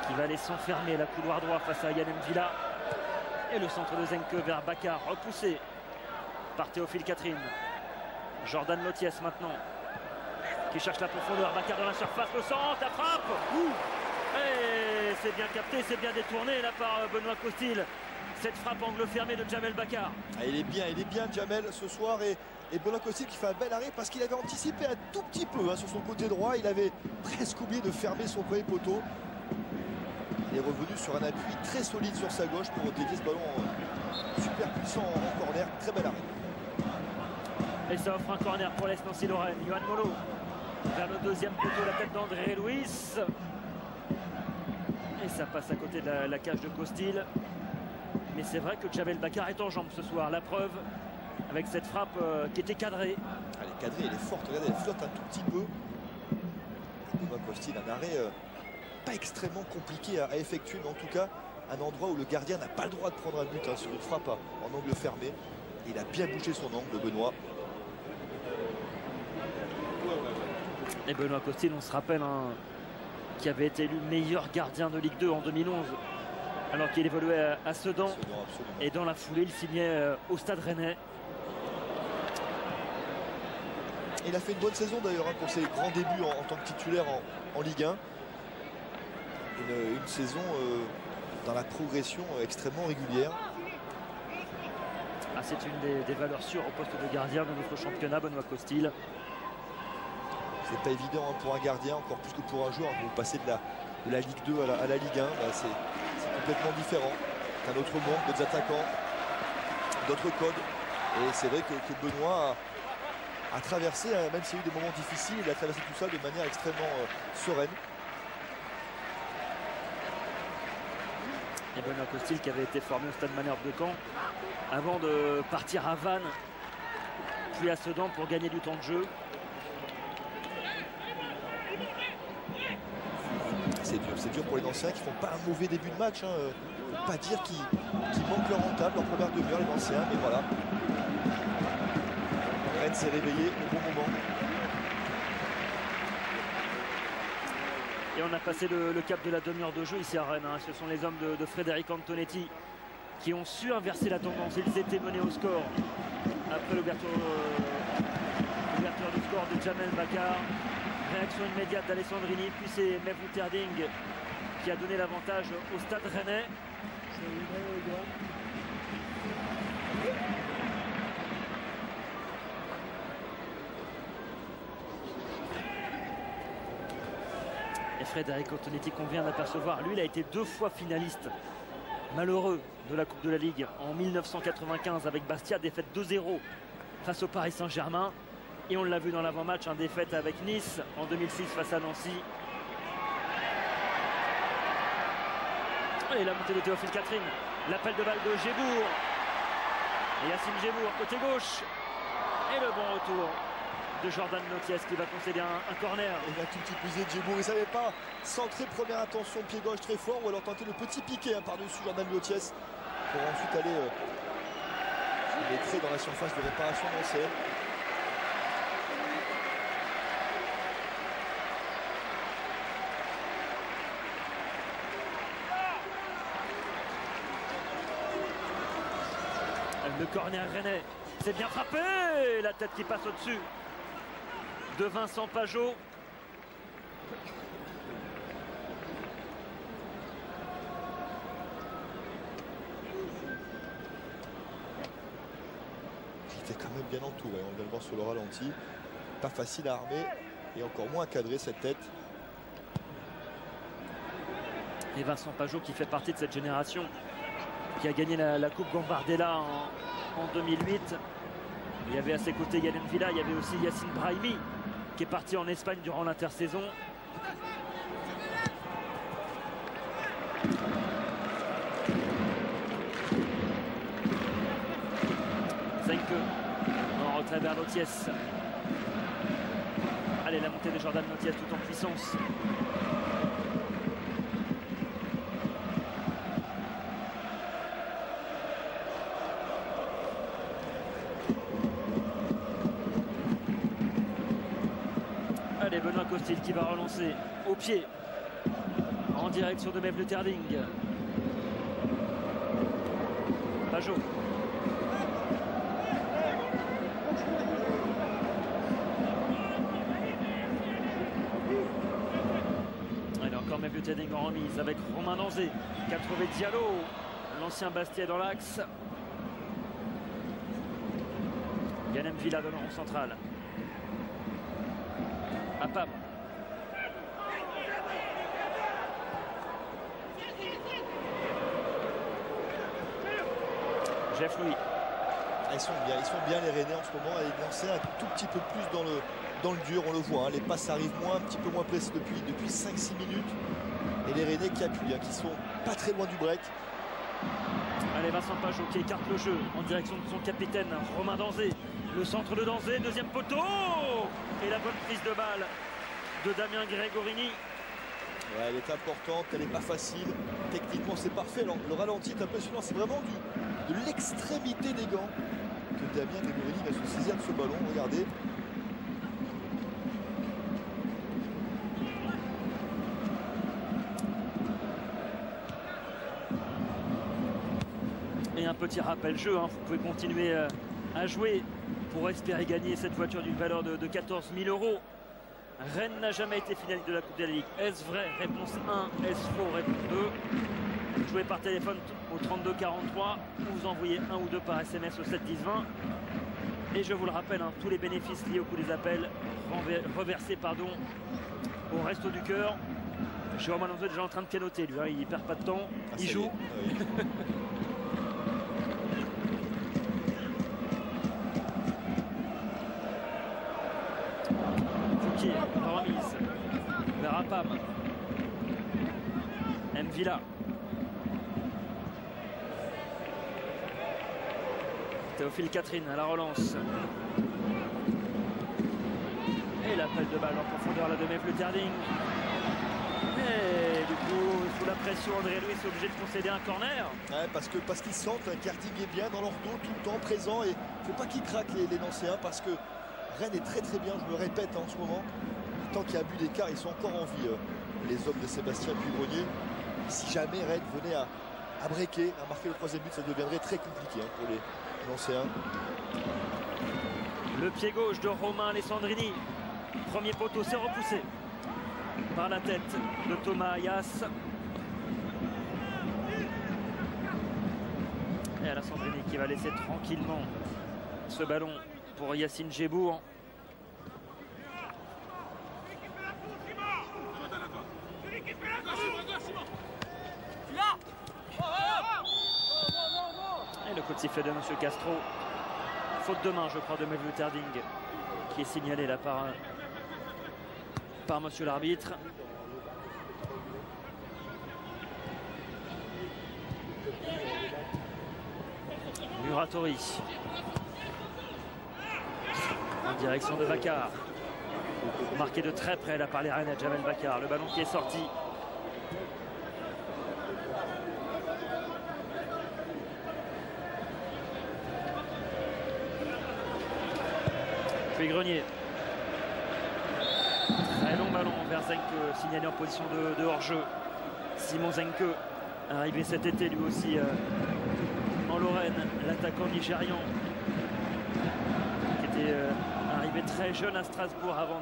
qui va aller s'enfermer la couloir droit face à Yann Mvila. Et le centre de Zenke vers Bakar, repoussé par Théophile Catherine. Jordan Lotiès maintenant, qui cherche la profondeur. Bakar dans la surface, le centre, la frappe. Et c'est bien capté, c'est bien détourné là par Benoît Costil. Cette frappe angle fermé de Jamel Bakar. Ah, il est bien Jamel ce soir et Benoît Costil qui fait un bel arrêt parce qu'il avait anticipé un tout petit peu sur son côté droit. Il avait presque oublié de fermer son premier poteau. Il est revenu sur un appui très solide sur sa gauche pour dévier ce ballon super puissant en corner. Très bel arrêt. Et ça offre un corner pour l'Est Nancy-Lorraine. Yohan Molo vers le deuxième poteau, la tête d'André Louis. Et ça passe à côté de la cage de Costil. Mais c'est vrai que Jamel Bakar est en jambes ce soir. La preuve avec cette frappe qui était cadrée. Elle est cadrée, elle est forte. Regardez, elle flotte un tout petit peu. Benoît Costil, un arrêt pas extrêmement compliqué à effectuer, mais en tout cas un endroit où le gardien n'a pas le droit de prendre un but sur une frappe en angle fermé. Il a bien bougé son angle, Benoît. Et Benoît Costil, on se rappelle, qui avait été élu meilleur gardien de Ligue 2 en 2011, alors qu'il évoluait à Sedan. Et dans la foulée, il signait au Stade Rennais. Il a fait une bonne saison d'ailleurs pour ses grands débuts en tant que titulaire en Ligue 1. Une saison dans la progression extrêmement régulière. Ah, c'est une des valeurs sûres au poste de gardien de notre championnat, Benoît Costil. C'est pas évident pour un gardien, encore plus que pour un joueur. Vous passez de la Ligue 2 à la Ligue 1, c'est complètement différent. C'est un autre monde, d'autres attaquants, d'autres codes. Et c'est vrai que Benoît a traversé, même s'il y a eu des moments difficiles, il a traversé tout ça de manière extrêmement sereine. Et Benoît Costil qui avait été formé au Stade Malherbe de Caen avant de partir à Vannes, puis à Sedan pour gagner du temps de jeu. C'est dur pour les Nancéens qui font pas un mauvais début de match. Pas dire qu'ils manquent leur rentable, leur première demi-heure, les Nancéens, mais voilà. Rennes s'est réveillé au bon moment. Et on a passé le cap de la demi-heure de jeu ici à Rennes. Ce sont les hommes de Frédéric Antonetti qui ont su inverser la tendance. Ils étaient menés au score après l'ouverture du score de Jamel Bakar. Réaction immédiate d'Alessandrini, puis c'est Mevlou Terding qui a donné l'avantage au Stade Rennais. Et Frédéric Antonetti qu'on vient d'apercevoir, lui il a été 2 fois finaliste malheureux de la Coupe de la Ligue en 1995 avec Bastia, défaite 2-0 face au Paris Saint-Germain. Et on l'a vu dans l'avant-match, défaite avec Nice en 2006 face à Nancy. Et la montée de Théophile Catherine, l'appel de balle de Gébour. Et Yacine Gébour côté gauche. Et le bon retour de Jordan Lotiès qui va concéder un corner. Il a tout petit puisé de Gébour, il ne savait pas centrer première intention pied gauche très fort ou alors tenter le petit piqué par-dessus Jordan Lotiès pour ensuite aller pénétrer dans la surface de réparation nancéenne. Le corner rennais, c'est bien frappé, la tête qui passe au-dessus de Vincent Pajot. Il était quand même bien entouré, on vient le voir sur le ralenti. Pas facile à armer et encore moins à cadrer cette tête. Et Vincent Pajot qui fait partie de cette génération qui a gagné la Coupe Gambardella en 2008. Il y avait à ses côtés Yann Villa, il y avait aussi Yacine Brahimi qui est parti en Espagne durant l'intersaison. Zenke en retrait vers Lotiès. Allez, la montée de Jordan Lotiès tout en puissance. Allez, Benoît Costil qui va relancer au pied en direction de Mevlou Terding. Pajot. Mevluterding en remise avec Romain Danzé qui a trouvé Diallo, l'ancien Bastia dans l'axe. Yann M'Vila dans le rond central. Apam. Jeff Louis. Ils sont bien les Rennais en ce moment. Et les Nancéens un tout petit peu plus dans le dur, on le voit. Hein. Les passes arrivent un petit peu moins pressées depuis 5-6 minutes. Et les Rennais qui appuient, qui sont pas très loin du break. Allez, Vincent Pajot qui écarte le jeu en direction de son capitaine Romain Danzé. Le centre de Danzé, deuxième poteau. Et la bonne prise de balle de Damien Gregorini. Ouais, elle est importante, elle n'est pas facile. Techniquement, c'est parfait. Le ralenti est impressionnant. C'est vraiment de l'extrémité des gants que Damien Gregorini va se saisir de ce ballon. Regardez. Et un petit rappel jeu, hein. Vous pouvez continuer à jouer pour espérer gagner cette voiture d'une valeur de 14 000 €. Rennes n'a jamais été finaliste de la Coupe de la Ligue. Est-ce vrai? Réponse 1. Est-ce faux? Réponse 2. Jouez par téléphone au 32 43 ou vous envoyez 1 ou 2 par SMS au 7 10 20. Et je vous le rappelle, hein, tous les bénéfices liés au coût des appels reversés au Resto du Cœur. Jérôme Alonso est déjà en train de pianoter, lui, hein, il perd pas de temps, il joue. Fouquier, remise vers Apam. M'Vila. Théophile Catherine à la relance. Et l'appel de balle en profondeur là de Mevluterding. Et du coup, sous la pression, André Louis est obligé de concéder un corner. Ouais, parce qu'ils sentent qu'Arting est bien dans leur dos tout le temps présent. Et il ne faut pas qu'ils craquent les Nancéens parce que Rennes est très très bien, je me répète en ce moment. Tant qu'il y a un but d'écart, ils sont encore en vie, les hommes de Sébastien Puy-Grenier. Si jamais Rennes venait à breaker, à marquer le troisième but, ça deviendrait très compliqué pour les Nancéens. Le pied gauche de Romain Alessandrini. Premier poteau, c'est repoussé par la tête de Thomas Ayas. Et Alessandrini qui va laisser tranquillement ce ballon pour Yacine Gébour. Et le coup de sifflet de M. Castro. Faute de main, je crois, de Mevluterding, qui est signalé là par monsieur l'arbitre. Muratori. En direction de Bakar. Marqué de très près là par les Rennais, Jamel Bakar. Le ballon qui est sorti. Puy-Grenier. Très long ballon vers Zenke, signalé en position de hors-jeu. Simon Zenke, arrivé cet été lui aussi en Lorraine, l'attaquant nigérian qui était arrivé très jeune à Strasbourg avant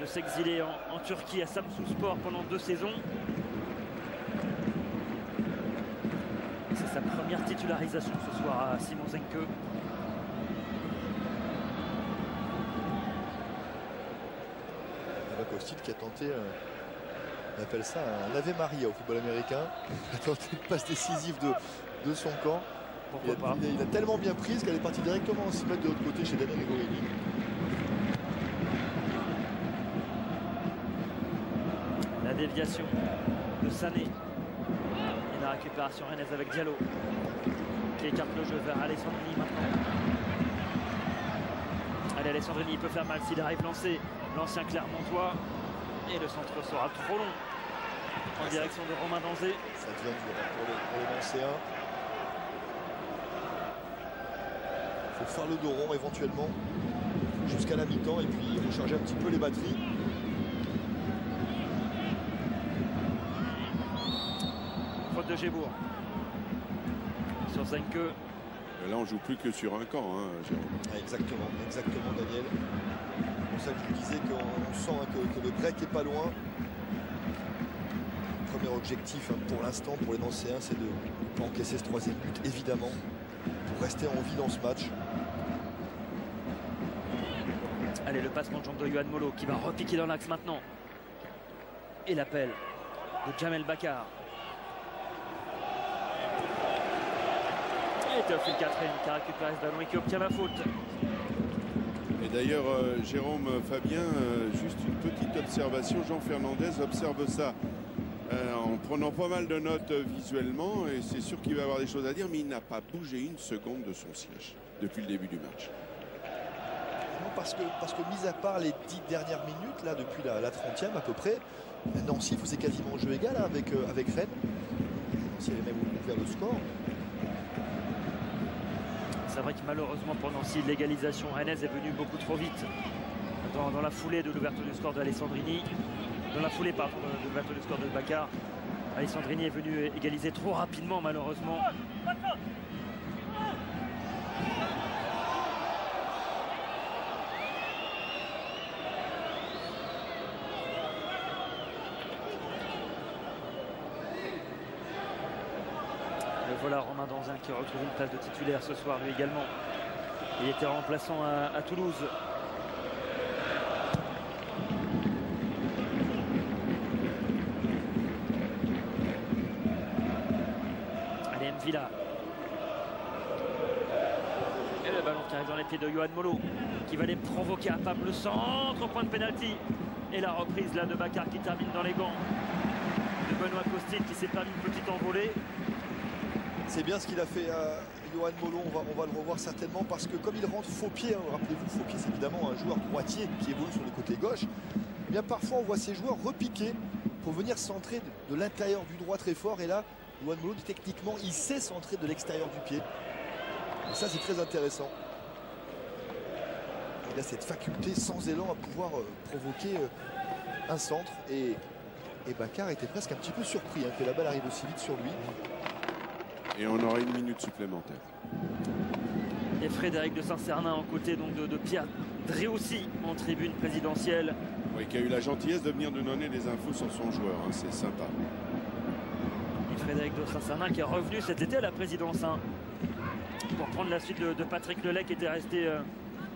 de s'exiler en Turquie à Samsunspor pendant 2 saisons. C'est sa première titularisation ce soir à Simon Zenke. Costil qui a tenté, on appelle ça un Ave Maria au football américain. Il a tenté une passe décisive de son camp. Il a tellement bien prise qu'elle est partie directement en 6 mètres de l'autre côté chez Damien Gregorini. La déviation de Sané. Et la récupération rennaise avec Diallo qui écarte le jeu vers Alessandrini maintenant. Allez, Alessandrini peut faire mal s'il arrive lancé. L'ancien Clermontois. Et le centre sera trop long en direction de Romain Danzé. Ça devient dur pour les Nancéens. Il faut faire le dos rond éventuellement jusqu'à la mi-temps et puis recharger un petit peu les batteries. Faute de Gébour sur Zenke. Et là on joue plus que sur un camp, hein, Jérôme. Ah, exactement Daniel. C'est pour ça que je vous disais qu'on sent que le break est pas loin. premier objectif pour l'instant pour les Nancéens, c'est de ne pas encaisser ce 3e but, évidemment, pour rester en vie dans ce match. Allez, le passement de jambe de Yohan Molo qui va repiquer dans l'axe maintenant. Et l'appel de Jamel Bakar. Et Théophile Catherine qui a récupéré ce ballon et qui obtient la faute. Et d'ailleurs, Jérôme Fabien, juste une petite observation. Jean Fernandez observe ça en prenant pas mal de notes visuellement. Et c'est sûr qu'il va avoir des choses à dire, mais il n'a pas bougé une seconde de son siège depuis le début du match. Non, parce que mis à part les 10 dernières minutes, là, depuis la 30e à peu près, Nancy faisait quasiment jeu égal avec Rennes. Nancy avait même ouvert le score. C'est vrai que malheureusement pour Nancy, l'égalisation rennaise est venue beaucoup trop vite. Dans la foulée de l'ouverture du score de Alessandrini, dans la foulée pardon, de l'ouverture du score de Bakar, Alessandrini est venu égaliser trop rapidement malheureusement. Voilà Romain Danzin qui retrouve une place de titulaire ce soir lui également. Il était remplaçant à Toulouse. Allez Mvila. Et le ballon qui arrive dans les pieds de Yohan Molo qui va les provoquer à Pam, le centre au point de pénalty. Et la reprise là de Bakar qui termine dans les gants de Benoît Costil qui s'est permis une petite envolée. C'est bien ce qu'il a fait à Yohan Molo, on va le revoir certainement parce que comme il rentre faux pied, rappelez-vous, faux pied c'est évidemment un joueur droitier qui évolue sur le côté gauche, eh bien parfois on voit ces joueurs repiquer pour venir centrer de l'intérieur du droit très fort et là, Yohan Molo techniquement il sait centrer de l'extérieur du pied. Et ça c'est très intéressant. Il a cette faculté sans élan à pouvoir provoquer un centre et Bakar était presque un petit peu surpris que la balle arrive aussi vite sur lui. Et on aura une minute supplémentaire. Et Frédéric de Saint-Cernin aux côtés donc de Pierre Driussi en tribune présidentielle. Oui, qui a eu la gentillesse de venir nous donner des infos sur son joueur, c'est sympa. Et Frédéric de Saint-Cernin qui est revenu cet été à la présidence pour prendre la suite de Patrick Lelay qui était resté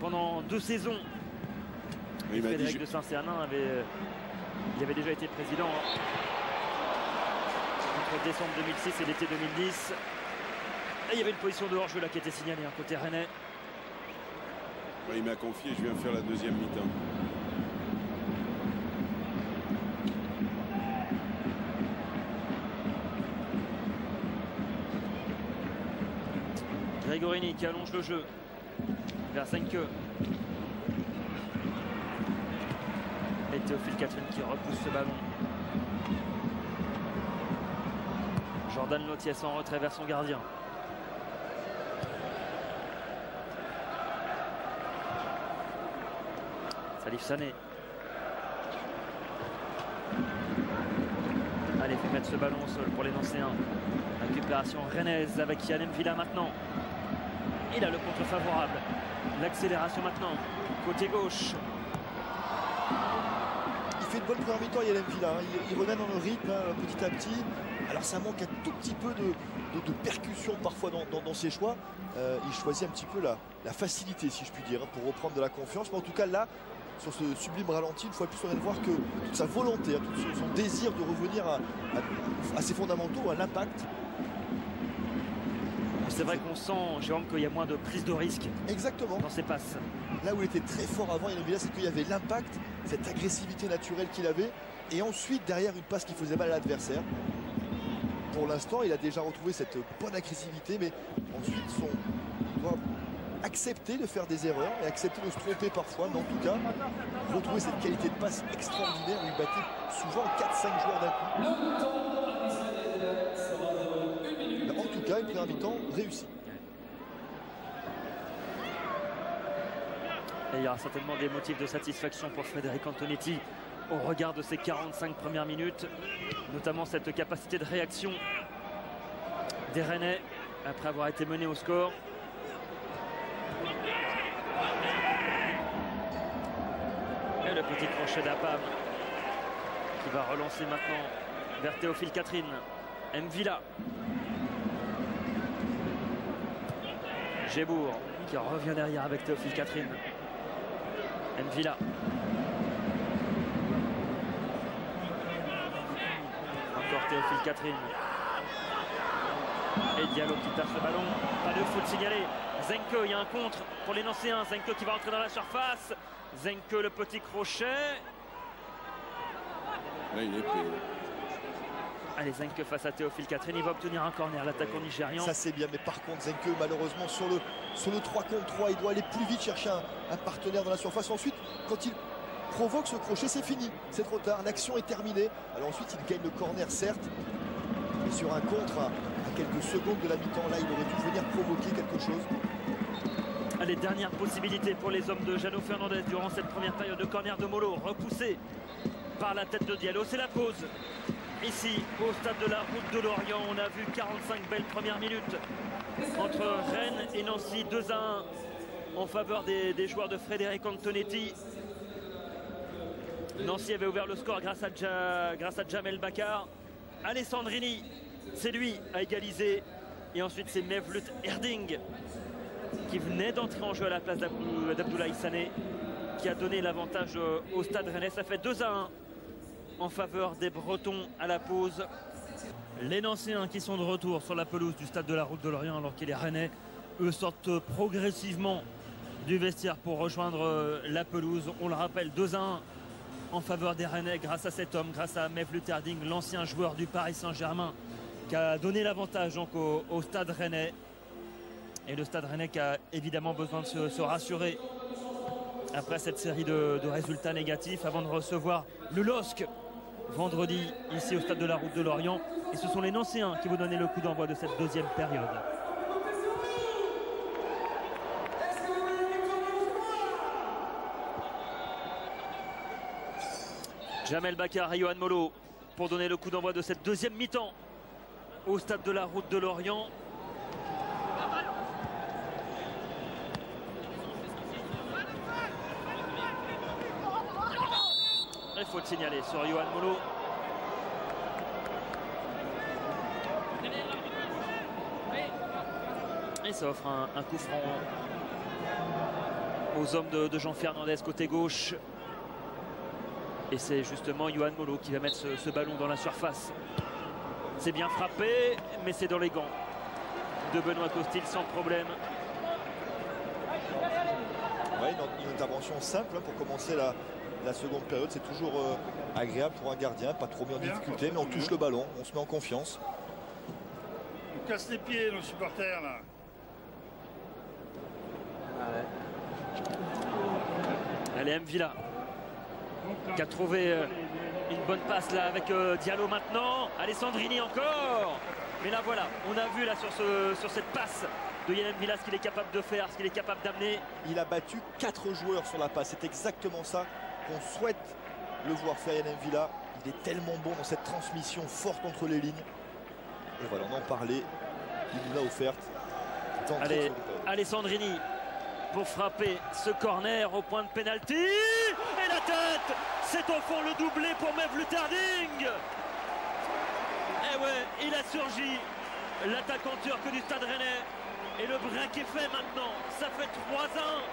pendant 2 saisons. Oui, Frédéric de Saint-Cernin il avait déjà été président entre décembre 2006 et l'été 2010. Et il y avait une position de hors-jeu là qui était signalée côté rennais. Ouais, il m'a confié, je viens faire la deuxième mi-temps. Gregorini qui allonge le jeu vers Senke. Et Théophile Catherine qui repousse ce ballon. Jordan Lotiès en retrait vers son gardien. Salif Sané. Allez, fait mettre ce ballon au sol pour les Nancéens. Récupération rennaise avec Yann Mvila maintenant. Il a le contre favorable. L'accélération maintenant. Côté gauche. Il fait une bonne première mi-temps Yann Mvila. Il remet dans le rythme petit à petit. Alors ça manque un tout petit peu de percussion parfois dans ses choix. Il choisit un petit peu la facilité si je puis dire pour reprendre de la confiance. Mais en tout cas là, sur ce sublime ralenti, une fois de plus on vient de voir que toute sa volonté, tout son désir de revenir à ses fondamentaux, à l'impact. C'est vrai qu'on sent, Jérôme, qu'il y a moins de prise de risque. Exactement. Dans ses passes. Là où il était très fort avant, c'est qu'il y avait l'impact, cette agressivité naturelle qu'il avait. Et ensuite, derrière, une passe qui faisait mal à l'adversaire. Pour l'instant, il a déjà retrouvé cette bonne agressivité. Mais ensuite, il doit accepter de faire des erreurs et accepter de se tromper parfois. Mais en tout cas, retrouver cette qualité de passe extraordinaire où il battait souvent 4-5 joueurs d'un coup. En tout cas, une première mi-temps réussie. Et il y aura certainement des motifs de satisfaction pour Frédéric Antonetti au regard de ces 45 premières minutes, notamment cette capacité de réaction des Rennais après avoir été menés au score. Et le petit crochet d'Apam qui va relancer maintenant vers Théophile Catherine. Mvila. Gébour qui revient derrière avec Théophile Catherine. Mvila. Encore Théophile Catherine. Et Diallo qui tape le ballon. Pas de faute signalée. Zenke, il y a un contre pour les Nancéens. Zenke qui va entrer dans la surface. Zenke, le petit crochet. Là, il est pris. Allez, Zenke face à Théophile Catherine. Il va obtenir un corner, l'attaquant nigérian. Ça c'est bien, mais par contre Zenke malheureusement sur le 3 contre 3, il doit aller plus vite chercher un partenaire dans la surface. Ensuite, quand il provoque ce crochet, c'est fini, c'est trop tard, l'action est terminée. Alors ensuite il gagne le corner certes, mais sur un contre à quelques secondes de la mi-temps, là il aurait dû venir provoquer quelque chose. Allez, dernière possibilité pour les hommes de Jano Fernandez durant cette première période de corner de Molo, repoussé par la tête de Diallo. C'est la pause. Ici, au stade de la Route de Lorient, on a vu 45 belles premières minutes entre Rennes et Nancy, 2-1 en faveur des joueurs de Frédéric Antonetti. Nancy avait ouvert le score grâce à Jamel Bakar. Alessandrini, c'est lui à égaliser. Et ensuite, c'est Mevlut Erding qui venait d'entrer en jeu à la place d'Abdoulaye Sané, qui a donné l'avantage au stade rennais. Ça fait 2-1 en faveur des Bretons à la pause. Les Nancéens qui sont de retour sur la pelouse du stade de la Route de Lorient, alors que les Rennais, eux, sortent progressivement du vestiaire pour rejoindre la pelouse. On le rappelle, 2-1 en faveur des Rennais grâce à cet homme, grâce à Mevlut Erding, l'ancien joueur du Paris Saint-Germain, qui a donné l'avantage donc au stade rennais. Et le stade rennais qui a évidemment besoin de se rassurer après cette série de résultats négatifs avant de recevoir le LOSC vendredi ici au stade de la Route de Lorient. Et ce sont les Nancéens qui vont donner le coup d'envoi de cette deuxième période. Jamel Bakar et Yohan Molo pour donner le coup d'envoi de cette deuxième mi-temps au stade de la Route de Lorient. Il faut le signaler sur Yohan Molo. Et ça offre un coup franc aux hommes de Jean Fernandez côté gauche. Et c'est justement Yohan Molo qui va mettre ce ballon dans la surface. C'est bien frappé, mais c'est dans les gants de Benoît Costil sans problème. Ouais, une intervention simple pour commencer la seconde période. C'est toujours agréable pour un gardien, pas trop mis en difficulté, mais on touche le ballon, on se met en confiance. On casse les pieds, nos supporters là. Allez, Mvila qui a trouvé une bonne passe là avec Diallo maintenant. Alessandrini encore. Mais là voilà, on a vu là sur cette passe de Yann Mvila ce qu'il est capable de faire, ce qu'il est capable d'amener. Il a battu 4 joueurs sur la passe. C'est exactement ça qu'on souhaite le voir faire, Yann Mvila. Il est tellement bon dans cette transmission forte entre les lignes. Et voilà, on en parlait. Il nous l'a offerte. Allez, Alessandrini pour frapper ce corner au point de pénalty. Et la tête, c'est au fond le doublé pour Mevlut Erding. Et ouais, il a surgi l'attaquant turc du stade rennais. Et le break est fait maintenant. Ça fait 3-1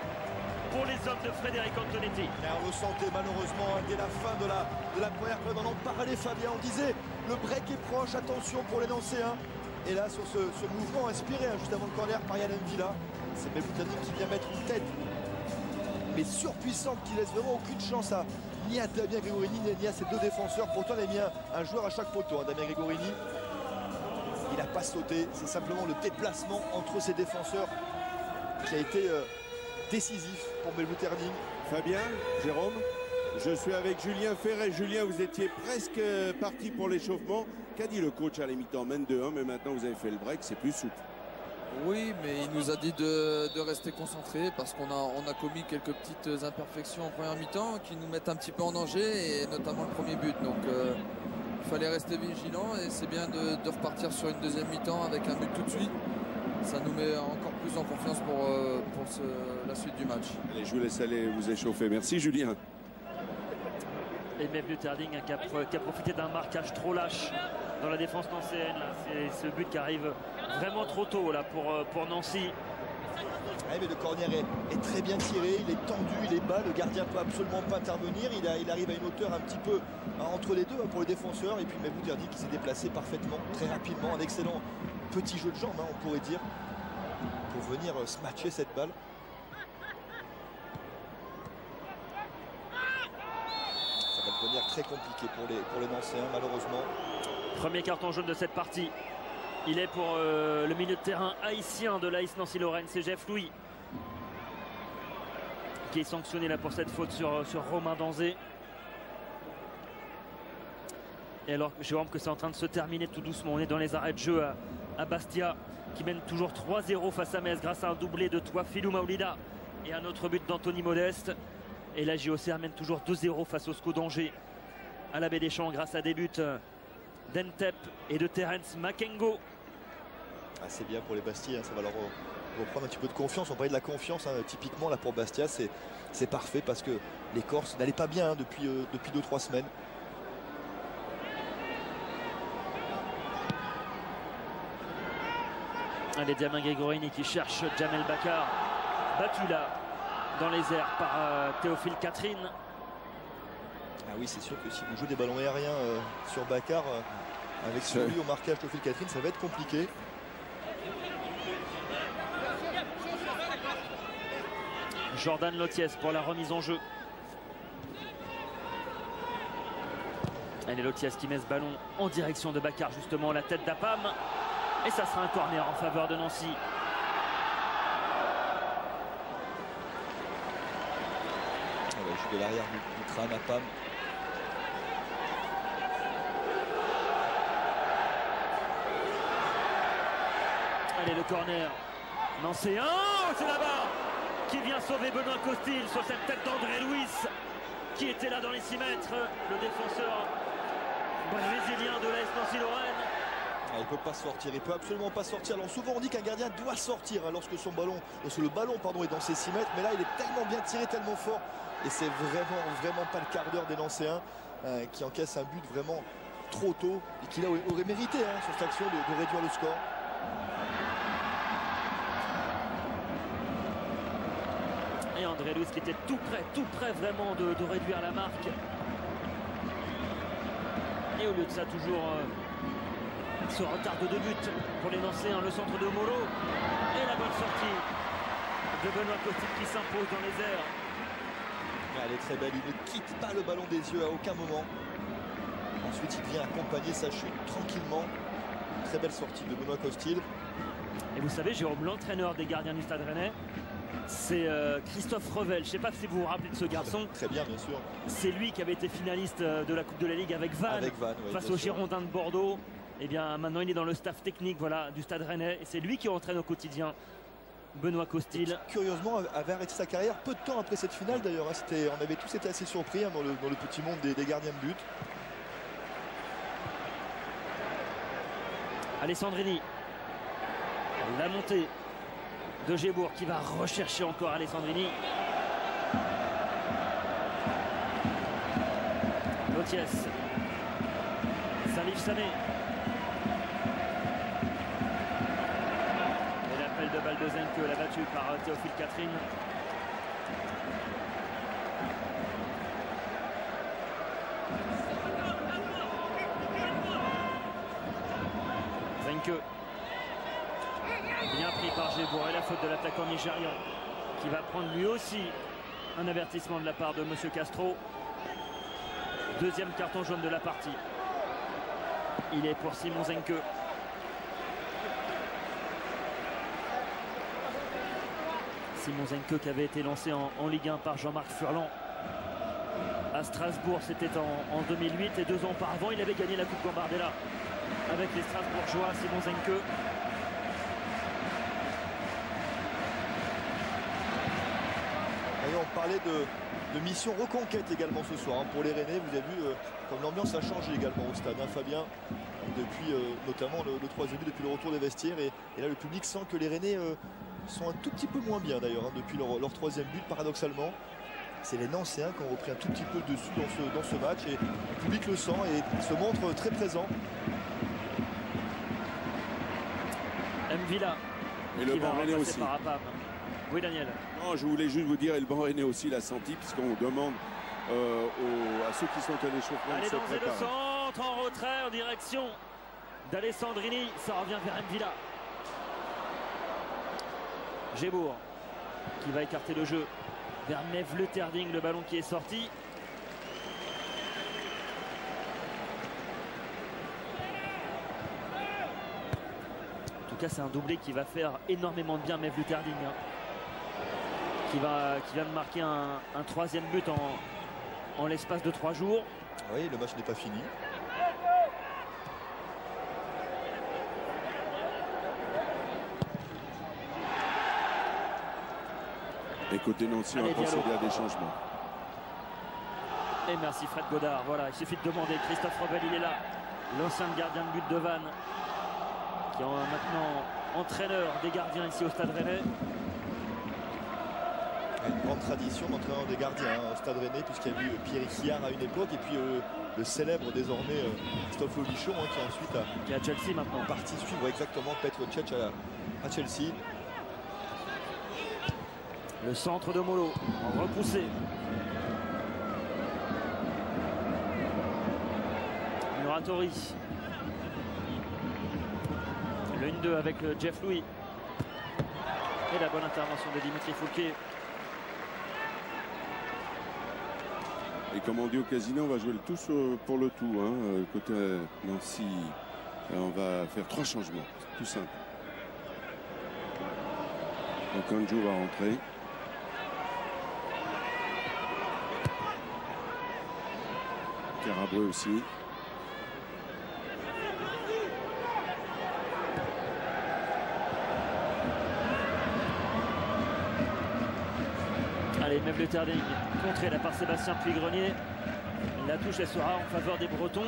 pour les hommes de Frédéric Antonetti. On le sentait malheureusement dès la fin de la première période. On en parlait, Fabien, on disait le break est proche, attention pour les Nancéens. Et là, sur ce mouvement inspiré juste avant le corner par Yann Mvila, c'est Mevlut Erding qui vient mettre une tête, mais surpuissante, qui laisse vraiment aucune chance ni à Damien Gregorini ni à ses deux défenseurs. Pourtant, il a mis un joueur à chaque poteau. Damien Gregorini, il n'a pas sauté. C'est simplement le déplacement entre ses défenseurs qui a été décisif pour Mevlut Erding. Fabien, Jérôme, je suis avec Julien Ferret. Julien, vous étiez presque parti pour l'échauffement. Qu'a dit le coach à la mi-temps? Mène 2-1, mais maintenant vous avez fait le break, c'est plus souple. Oui, mais il nous a dit de rester concentré parce qu'on a commis quelques petites imperfections en première mi-temps qui nous mettent un petit peu en danger, et notamment le premier but. Donc il fallait rester vigilant, et c'est bien de repartir sur une deuxième mi-temps avec un but tout de suite. Ça nous met encore plus en confiance pour la suite du match. Allez, je vous laisse aller vous échauffer. Merci Julien. Et même Lutherding qui a profité d'un marquage trop lâche dans la défense nancéenne. C'est ce but qui arrive vraiment trop tôt là, pour Nancy. Ouais, mais le corner est très bien tiré, il est tendu, il est bas, le gardien ne peut absolument pas intervenir, il arrive à une hauteur un petit peu entre les deux pour le défenseur, et puis même Lutherding qui s'est déplacé parfaitement, très rapidement, un excellent petit jeu de jambes, hein, on pourrait dire, pour venir se matcher cette balle. Ça va devenir très compliqué pour les Nancéens, malheureusement. Premier carton jaune de cette partie. Il est pour le milieu de terrain haïtien de l'AS Nancy-Lorraine, c'est Jeff Louis qui est sanctionné là pour cette faute sur Romain Danzé. Et alors Jérôme que c'est en train de se terminer tout doucement, on est dans les arrêts de jeu à Bastia qui mène toujours 3-0 face à Metz grâce à un doublé de Touafilou Maoulida et un autre but d'Anthony Modeste. Et la JOCR mène toujours 2-0 face au SCO d'Angers à la Baie des Champs grâce à des buts d'Entep et de Terence Makengo. Ah, c'est bien pour les Bastiais, hein, ça va leur reprendre un petit peu de confiance. On parlait de la confiance, hein, typiquement là pour Bastia, c'est parfait parce que les Corses n'allaient pas bien, hein, depuis 2-3 semaines. Allez, Diamant Gregorini qui cherche Jamel Bakar, battu là dans les airs par Théophile Catherine. Ah oui, c'est sûr que si vous jouez des ballons aériens sur Bakar, avec celui au marquage Théophile Catherine, ça va être compliqué. Jordan Lotiès pour la remise en jeu. Allez, Lotiès qui met ce ballon en direction de Bakar, justement la tête d'Apam. Et ça sera un corner en faveur de Nancy. On va jouer de l'arrière du crâne Apam. Allez, le corner. Nancy, oh, c'est là-bas qui vient sauver Benoît Costil sur cette tête d'André Luis qui était là dans les 6 mètres. Le défenseur brésilien de l'AS Nancy-Lorraine. Il ne peut pas sortir, il ne peut absolument pas sortir. Alors souvent on dit qu'un gardien doit sortir, hein, lorsque le ballon est dans ses 6 mètres. Mais là il est tellement bien tiré, tellement fort. Et c'est vraiment pas le quart d'heure des Nancéens qui encaisse un but vraiment trop tôt. Et qui là aurait mérité, hein, sur cette action de réduire le score. Et André Luis qui était tout près vraiment de réduire la marque. Et au lieu de ça, toujours ce retard de 2 buts pour les Nancéens, le centre de Molo. Et la bonne sortie de Benoît Costil qui s'impose dans les airs. Elle est très belle, il ne quitte pas le ballon des yeux à aucun moment. Ensuite il vient accompagner sa chute tranquillement. Très belle sortie de Benoît Costil. Et vous savez, Jérôme, l'entraîneur des gardiens du Stade Rennais, c'est Christophe Revel. Je ne sais pas si vous vous rappelez de ce garçon. Très bien, bien sûr. C'est lui qui avait été finaliste de la Coupe de la Ligue avec Vannes, oui, face aux Girondins de Bordeaux. Et bien maintenant il est dans le staff technique, voilà, du Stade Rennais. Et c'est lui qui entraîne au quotidien Benoît Costil. Curieusement avait arrêté sa carrière peu de temps après cette finale d'ailleurs. Hein. On avait tous été assez surpris, hein, dans le petit monde des gardiens de but. Alessandrini. La montée de Gébourg qui va rechercher encore Alessandrini. Lotiès. Salif Sané. Et l'appel de balle de Zenke, la battue par Théophile Catherine. Zenke. Bien pris par Gébourg et la faute de l'attaquant nigérian qui va prendre lui aussi un avertissement de la part de M. Castro. Deuxième carton jaune de la partie. Il est pour Simon Zenke. Simon Zenke qui avait été lancé en Ligue 1 par Jean-Marc Furlan à Strasbourg, c'était en 2008, et 2 ans auparavant il avait gagné la Coupe Gambardella avec les Strasbourgeois. Simon Zenke. On parlait de mission reconquête également ce soir, hein, pour les Rennais. Vous avez vu comme l'ambiance a changé également au stade, hein, Fabien, depuis notamment le 3e but, depuis le retour des vestiaires. Et là le public sent que les Rennais sont un tout petit peu moins bien d'ailleurs, hein, depuis leur 3e but, paradoxalement. c'est les Nancéens qui ont repris un tout petit peu le dessus dans ce match et le public le sent et se montre très présent. Mvila. Et le banc rennais aussi. Oui, Daniel. Non, je voulais juste vous dire, et le banc rennais aussi l'a senti, puisqu'on demande à ceux qui sont à l'échauffement de se préparer. Le centre en retrait en direction d'Alessandrini. Ça revient vers Mvila. Gébourg qui va écarter le jeu vers Mevleu-Terding, le ballon qui est sorti. En tout cas, c'est un doublé qui va faire énormément de bien Mevleu-Terding, hein, qui vient de marquer un troisième but en l'espace de 3 jours. Oui, le match n'est pas fini. Et côté Nancy, on va procéder à des changements. Et merci Fred Godard. Voilà, il suffit de demander. Christophe Rebel, il est là. L'ancien gardien de but de Vannes, qui est maintenant entraîneur des gardiens ici au Stade Rennais. Une grande tradition d'entraîneur des gardiens au Stade Rennais, puisqu'il y a eu Pierre Sillard à une époque, et puis le célèbre désormais Christophe Aulichon, qui ensuite qui est à Chelsea maintenant. Parti suivre exactement Petr Cech à Chelsea. Le centre de Molo, repoussé. Muratori. Le 1-2 avec Jeff Louis. Et la bonne intervention de Dimitri Fouquet. Et comme on dit au casino, on va jouer le tout pour le tout. Hein. Côté Nancy, on va faire 3 changements. Tout simple. Donc Anjou va rentrer. Carabreux aussi. Allez, Mevleu-Terding contré là par Sébastien Puy-Grenier. La touche elle sera en faveur des Bretons.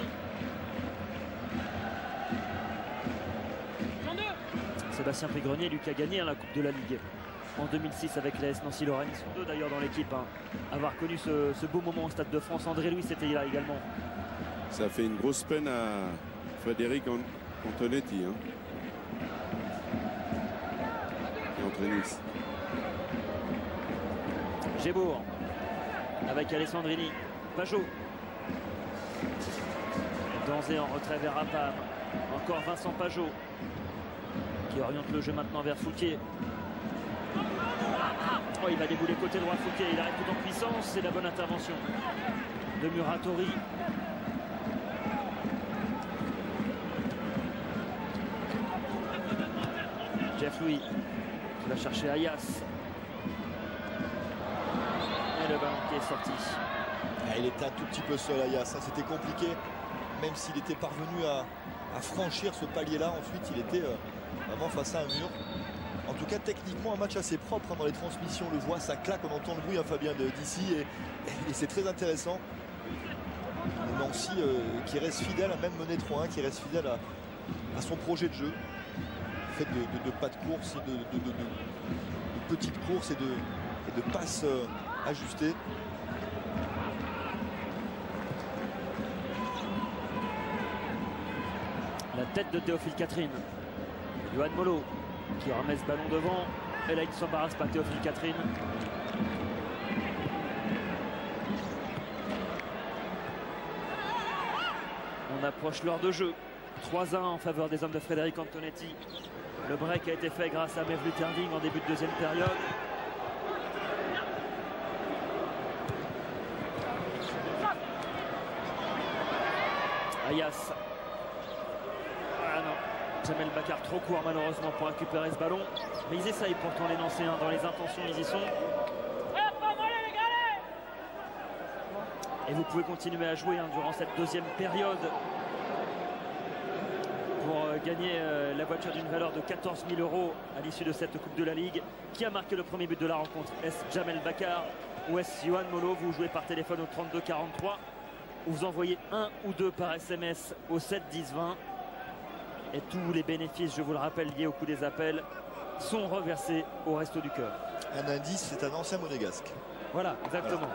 Sébastien Puy-Grenier, lui qui a gagné la Coupe de la Ligue en 2006 avec l'AS Nancy-Lorraine. Ils sont 2 d'ailleurs dans l'équipe, hein, avoir connu ce beau moment au Stade de France. André Louis c'était là également. Ça a fait une grosse peine à Frédéric Antonetti, hein, qui entraîne Nice. Gébourg avec Alessandrini. Pajot. Danzé en retrait vers Rapam. Encore Vincent Pajot qui oriente le jeu maintenant vers Fouquier. Oh, il va débouler côté droit Fouquier. Il arrive tout en puissance. C'est la bonne intervention de Muratori. Jeff Louis qui va chercher Ayas. Et le ballon qui est sorti. Il était un tout petit peu seul Ayas. Ça c'était compliqué. Même s'il était parvenu à franchir ce palier-là, ensuite il était vraiment face à un mur. En tout cas, techniquement, un match assez propre, hein, dans les transmissions. On le voit, ça claque, on entend le bruit, hein, Fabien, d'ici. Et c'est très intéressant. Nancy qui reste fidèle, même mené 3-1, qui reste fidèle à son projet de jeu. Fait de pas de course, de petites courses et de passes ajustées. La tête de Théophile Catherine. Yohan Molo qui remet ce ballon devant. Et là, il ne s'embarrasse pas, Théophile Catherine. On approche l'heure de jeu. 3-1 en faveur des hommes de Frédéric Antonetti. Le break a été fait grâce à Mevleu-Terding en début de deuxième période. Ayas. Ah non, Jamel Bakar trop court malheureusement pour récupérer ce ballon. Mais ils essayent pourtant les Nancéens, dans les intentions ils y sont. Et vous pouvez continuer à jouer, hein, durant cette deuxième période pour gagner la voiture d'une valeur de 14 000 € à l'issue de cette Coupe de la Ligue. Qui a marqué le premier but de la rencontre? Est-ce Jamel Bakar ou est-ce Yohan Molo? Vous jouez par téléphone au 32 43 ou vous envoyez 1 ou 2 par SMS au 7 10 20. Et tous les bénéfices, je vous le rappelle, liés au coût des appels sont reversés au Resto du Cœur. Un indice, c'est un ancien monégasque. Voilà, exactement.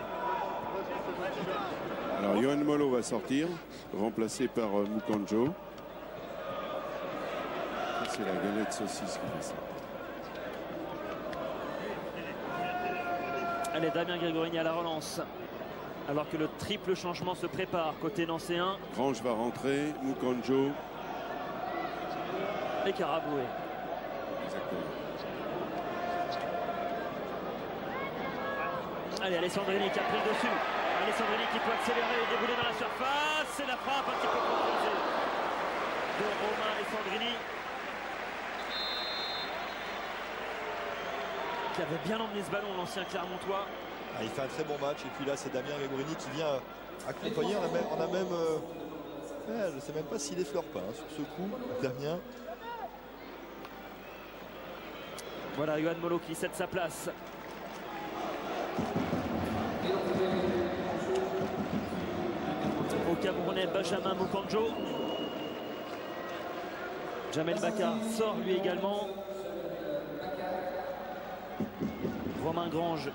Alors Yohan Molo va sortir, remplacé par Mukanjo. C'est la galette saucisse qui fait ça. Allez, Damien Grégorini à la relance. Alors que le triple changement se prépare côté nancéen. Grange va rentrer, Mukanjo. Et Karaboué. Allez, Alessandrini qui a pris le dessus. Alessandrini qui peut accélérer et débouler dans la surface. C'est la frappe un petit peu proposée de Romain Alessandrini, qui avait bien emmené ce ballon, l'ancien Clermontois. Il fait un très bon match. Et puis là, c'est Damien Grégorini qui vient accompagner. On a même je ne sais même pas s'il effleure pas sur ce coup, Damien. Voilà, Yohan Molo qui cède sa place. Au Camerounais Benjamin Mukanjo. Jamel Bakar sort lui également. Romain Grange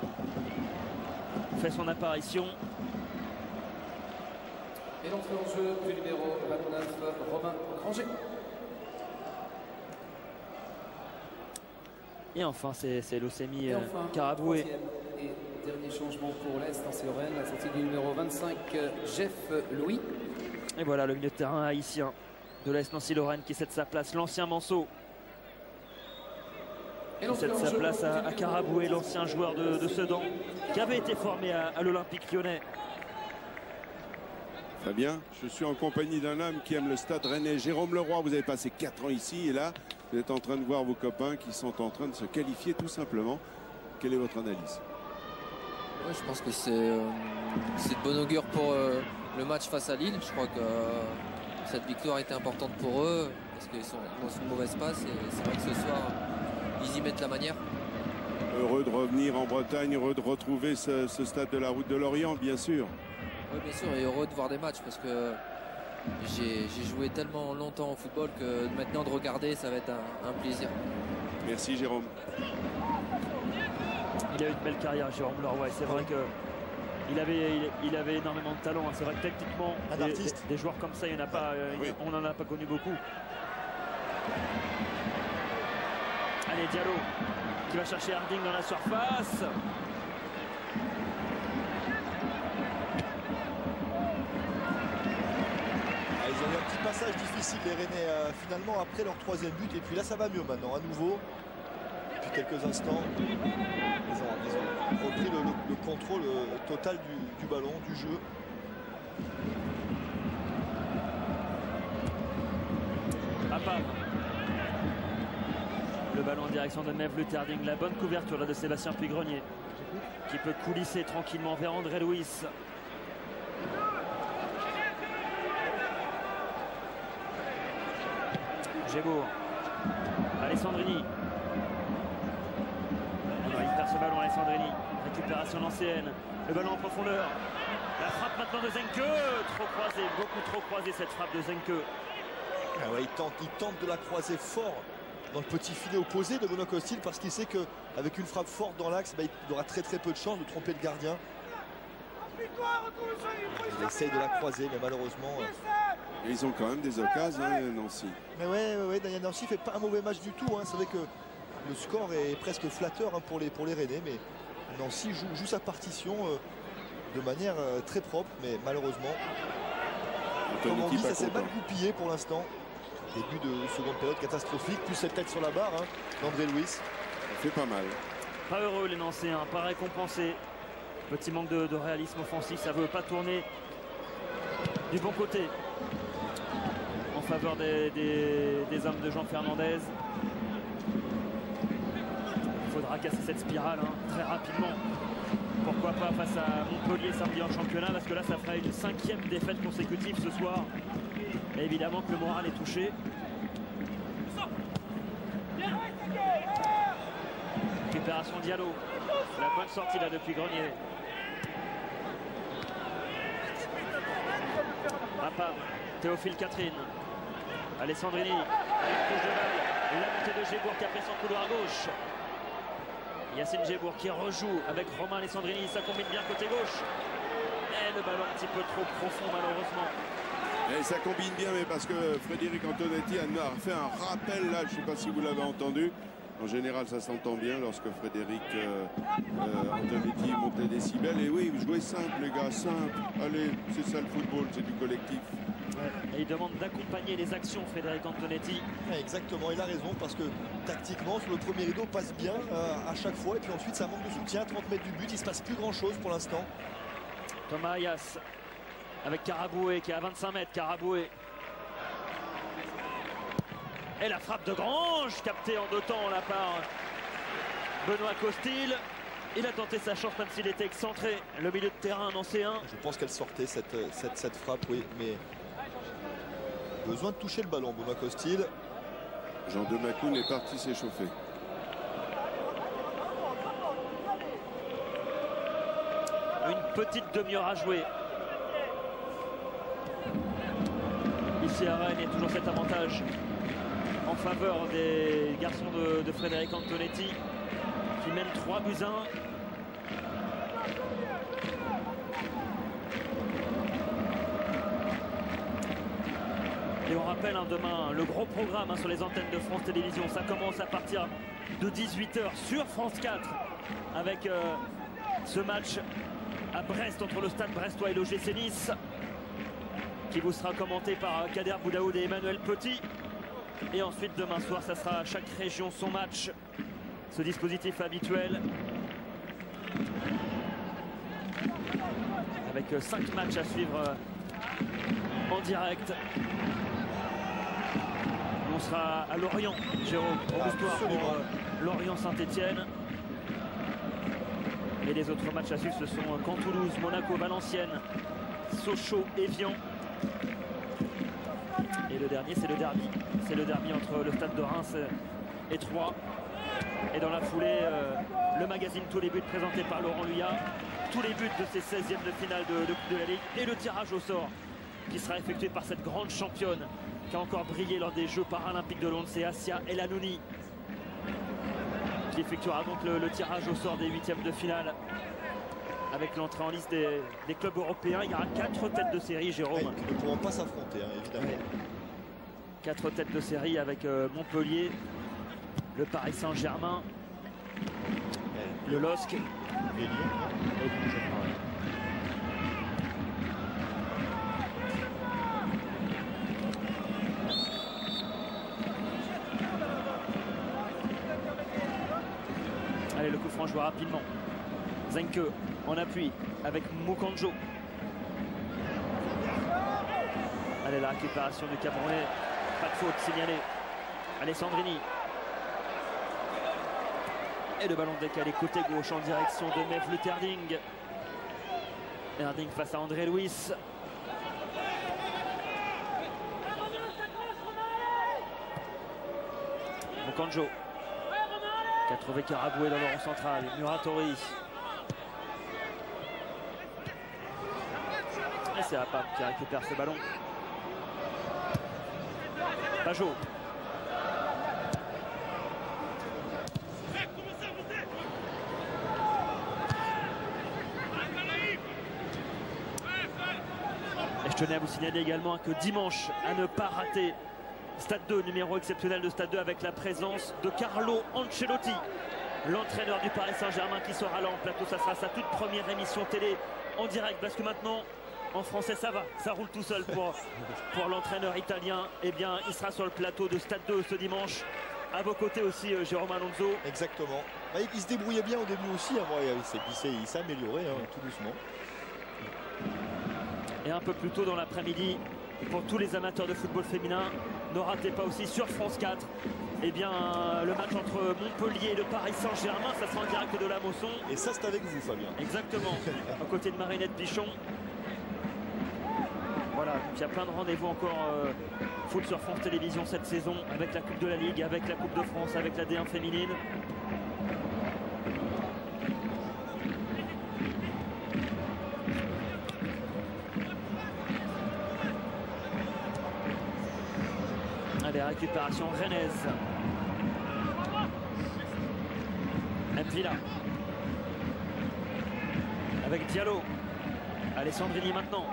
fait son apparition. Et l'entrée en jeu du numéro 29, Romain Granger. Et enfin, c'est l'Océmi Karaboué. Et dernier changement pour l'Est en Lorraine, la sortie du numéro 25, Jeff Louis. Et voilà le milieu de terrain haïtien de l'Est Nancy-Lorraine qui cède sa place, l'ancien Manceau. Il cède sa place à Karaboué, l'ancien joueur de Sedan, qui avait été formé à l'Olympique Lyonnais. Fabien, je suis en compagnie d'un homme qui aime le stade rennais. Jérôme Leroy, vous avez passé 4 ans ici et là, vous êtes en train de voir vos copains qui sont en train de se qualifier tout simplement. Quelle est votre analyse? Ouais, je pense que c'est de bon augure pour le match face à Lille. Je crois que cette victoire était importante pour eux parce qu'ils sont dans une mauvaise passe et c'est vrai que ce soir, ils y mettent la manière. Heureux de revenir en Bretagne, heureux de retrouver ce stade de la Route de Lorient, bien sûr. Oui, bien sûr, et heureux de voir des matchs parce que j'ai joué tellement longtemps au football que maintenant de regarder, ça va être un plaisir. Merci Jérôme. Il a eu une belle carrière, Jérôme Leroy. C'est vrai qu'il avait énormément de talent. C'est vrai que techniquement, des joueurs comme ça, il y en a pas, on n'en a pas connu beaucoup. Allez, Diallo qui va chercher Harding dans la surface. Ils ont eu un petit passage difficile les Rennais finalement après leur 3e but et puis là ça va mieux maintenant à nouveau. Depuis quelques instants ils ont repris le contrôle total du ballon, du jeu. Apam. Le ballon en direction de Mev Luterding. La bonne couverture là de Sébastien Puy-Grenier qui peut coulisser tranquillement vers André Louis. Gébourg. Alessandrini. Alors, il perd ce ballon, Alessandrini. Récupération l'ancienne. Le ballon en profondeur. La frappe maintenant de Zenke. Trop croisé, beaucoup trop croisé cette frappe de Zenke. Ah ouais, il tente de la croiser fort dans le petit filet opposé de Benoît Costil parce qu'il sait qu'avec une frappe forte dans l'axe, il aura très peu de chance de tromper le gardien. Il essaye de la croiser, mais malheureusement. Et ils ont quand même des occasions, Nancy. Mais ouais, Daniel Nancy fait pas un mauvais match du tout. C'est vrai que le score est presque flatteur pour les Rennais, mais Nancy joue sa partition de manière très propre, mais malheureusement, comme on dit, ça s'est mal goupillé pour l'instant. Début de seconde période catastrophique, plus cette tête sur la barre d'André Louis. Ça fait pas mal. Pas heureux les Nancéens, pas récompensés. Petit manque de réalisme offensif, ça ne veut pas tourner du bon côté en faveur des hommes de Jean Fernandez. Il faudra casser cette spirale très rapidement. Pourquoi pas face à Montpellier samedi en championnat, parce que là ça fera une 5e défaite consécutive ce soir. Et évidemment que le moral est touché. Récupération Diallo. La bonne sortie là depuis Grenier. Apam, Théophile Catherine. Alessandrini. La montée de Gébourg qui a pris son couloir gauche. Yacine Gébour qui rejoue avec Romain Alessandrini, ça combine bien côté gauche. Et le ballon un petit peu trop profond malheureusement. Et ça combine bien, mais parce que Frédéric Antonetti a fait un rappel là, je ne sais pas si vous l'avez entendu. En général, ça s'entend bien lorsque Frédéric Antonetti monte les décibels. Et oui, jouez simple, les gars, simple. Allez, c'est ça le football, c'est du collectif. Et il demande d'accompagner les actions, Frédéric Antonetti. Exactement, il a raison, parce que tactiquement, sur le premier rideau, passe bien à chaque fois. Et puis ensuite, ça manque de soutien, 30 mètres du but. Il ne se passe plus grand-chose pour l'instant. Thomas Ayas avec Karaboué qui est à 25 mètres. Karaboué. Et la frappe de Grange, captée en 2 temps la part Benoît Costil. Il a tenté sa chance même s'il était excentré. Le milieu de terrain nancéen. Je pense qu'elle sortait cette frappe, oui, mais besoin de toucher le ballon, Benoît Costil. Jean de Macoun est parti s'échauffer. Une petite demi-heure à jouer. Ici à Rennes, il y a toujours cet avantage en faveur des garçons de Frédéric Antonetti qui mènent 3-1. Et on rappelle demain le gros programme sur les antennes de France Télévisions. Ça commence à partir de 18 h sur France 4 avec ce match à Brest entre le Stade brestois et l'OGC Nice qui vous sera commenté par Kader Boudaoud et Emmanuel Petit. Et ensuite demain soir ça sera à chaque région son match, ce dispositif habituel avec 5 matchs à suivre en direct. On sera à Lorient, Jérôme, au soir pour Lorient Saint-Etienne. Et les autres matchs à suivre, ce sont Caen Toulouse, Monaco, Valenciennes, Sochaux, Évian. Et le dernier, c'est le derby. C'est le derby entre le Stade de Reims et Troyes. Et dans la foulée, le magazine Tous les buts présenté par Laurent Luyat. Tous les buts de ces 16e de finale de Coupe de la Ligue. Et le tirage au sort qui sera effectué par cette grande championne qui a encore brillé lors des Jeux paralympiques de Londres. C'est Assia El Hanouni qui effectuera donc le tirage au sort des 8e de finale avec l'entrée en liste des clubs européens. Il y aura 4 têtes de série, Jérôme. Ouais, ils ne pourront pas s'affronter, évidemment. 4 têtes de série avec Montpellier, le Paris Saint-Germain, le LOSC et Lyon. Allez, le coup franc joué rapidement. Zenke en appui avec Mukanjo. Allez, la récupération du Camerounais. Pas de faute signalée. Alessandrini. Et le ballon décalé côté gauche en direction de Mevlut Erding. Erding face à André Luis. Mukanjo qui a trouvé Karaboué dans le rond central. Muratori. Et c'est Apam qui récupère ce ballon. Pajot. Et je tenais à vous signaler également que dimanche, à ne pas rater, Stade 2, numéro exceptionnel de Stade 2 avec la présence de Carlo Ancelotti, l'entraîneur du Paris Saint-Germain qui sera là en plateau. Ça sera sa toute première émission télé en direct parce que maintenant, en français, ça va, ça roule tout seul pour l'entraîneur italien. Eh bien, il sera sur le plateau de Stade 2 ce dimanche. À vos côtés aussi, Jérôme Alonso. Exactement. Bah, il se débrouillait bien au début aussi. Il s'est amélioré tout doucement. Et un peu plus tôt dans l'après-midi, pour tous les amateurs de football féminin, ne ratez pas aussi sur France 4 eh bien, le match entre Montpellier et le Paris Saint-Germain. Ça sera en direct de la Mosson. Et ça, c'est avec vous, Fabien. Exactement. À côté de Marinette Pichon. Voilà, donc il y a plein de rendez-vous encore foot sur France Télévisions cette saison, avec la Coupe de la Ligue, avec la Coupe de France, avec la D1 féminine. Allez, récupération rennaise. Villa. Avec Diallo. Alessandrini maintenant.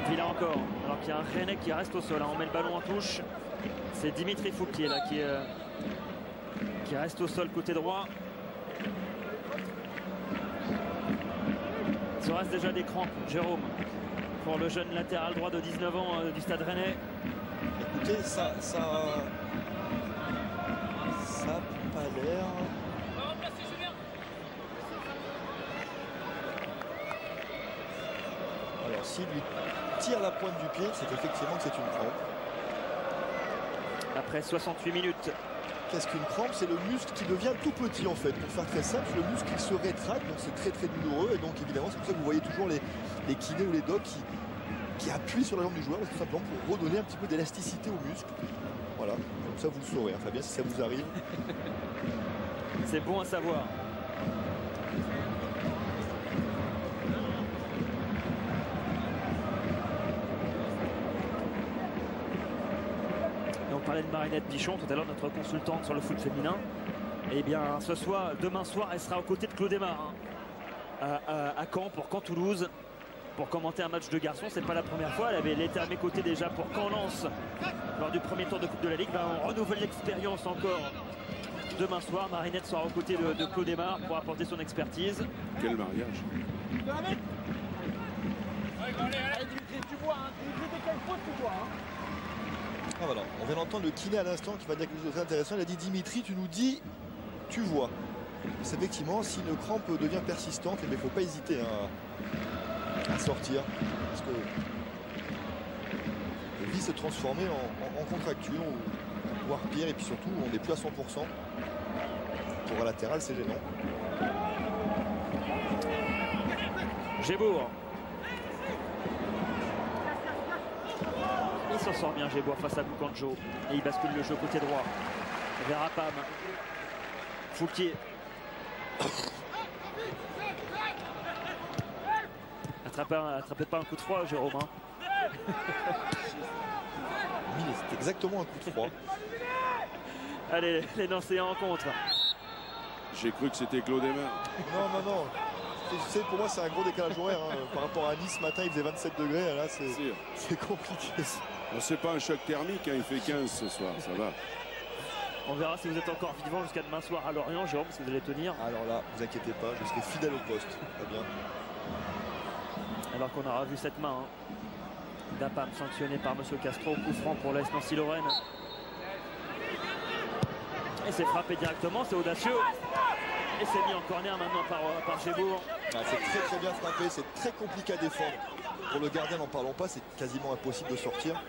Villa encore. Alors qu'il y a un Rennais qui reste au sol. Hein. On met le ballon en touche. C'est Dimitri Foulquier là qui reste au sol côté droit. Il se reste déjà des crampes, Jérôme, pour le jeune latéral droit de 19 ans du Stade Rennais. Écoutez, ça a pas l'air. Alors s'il lui tire la pointe du pied, c'est effectivement que c'est une crampe. Après 68 minutes. Qu'est-ce qu'une crampe? C'est le muscle qui devient tout petit en fait. Pour faire très simple, le muscle il se rétracte, donc c'est très très douloureux. Et donc évidemment c'est pour ça que vous voyez toujours les kinés ou les docs qui appuient sur la jambe du joueur, tout simplement pour redonner un petit peu d'élasticité au muscle. Voilà, comme ça vous le saurez, hein, Fabien, si ça vous arrive. C'est bon à savoir. Et on parlait de Marinette Pichon tout à l'heure, notre consultante sur le foot féminin. Et bien demain soir, elle sera aux côtés de Claude Aymar hein, à Caen pour Caen-Toulouse. Pour commenter un match de garçons, c'est pas la première fois. Elle était à mes côtés déjà pour Caen-Lens lors du premier tour de Coupe de la Ligue. On renouvelle l'expérience encore demain soir. Marinette sera aux côtés de Claude Aymar pour apporter son expertise. Quel mariage! Ah, voilà. On vient d'entendre le kiné à l'instant qui va dire quelque chose d'intéressant. Il a dit Dimitri, tu nous dis, tu vois. C'est effectivement, si une crampe devient persistante, il ne faut pas hésiter hein, à sortir. Parce que le vie se transformer en contracture, ou voire pire, et puis surtout on n'est plus à 100%. Pour un latéral, c'est gênant. Gébourg. Il s'en sort bien Gébourg face à Boucanjo. Et il bascule le jeu côté droit. Vers Apam. Foulquier. Attrapez pas un coup de froid, Jérôme. Hein. C'est exactement un coup de froid. Allez, les Nancéens en contre. J'ai cru que c'était Claude Aymar. Non. Tu sais, pour moi, c'est un gros décalage horaire. Hein. Par rapport à Nice, ce matin, il faisait 27 degrés. Là, c'est compliqué. C'est pas un choc thermique, hein. Il fait 15 ce soir, ça va. On verra si vous êtes encore vivant jusqu'à demain soir à Lorient, Jérôme, si vous allez tenir. Alors là, vous inquiétez pas, je serai fidèle au poste. Très bien. Alors qu'on aura vu cette main d'Apam sanctionnée par M. Castro, coup franc pour l'AS Nancy-Lorraine. Et c'est frappé directement, c'est audacieux. Et c'est mis en corner maintenant par Gébourg. Ah, c'est très très bien frappé, c'est très compliqué à défendre. Pour le gardien, n'en parlons pas, c'est quasiment impossible de sortir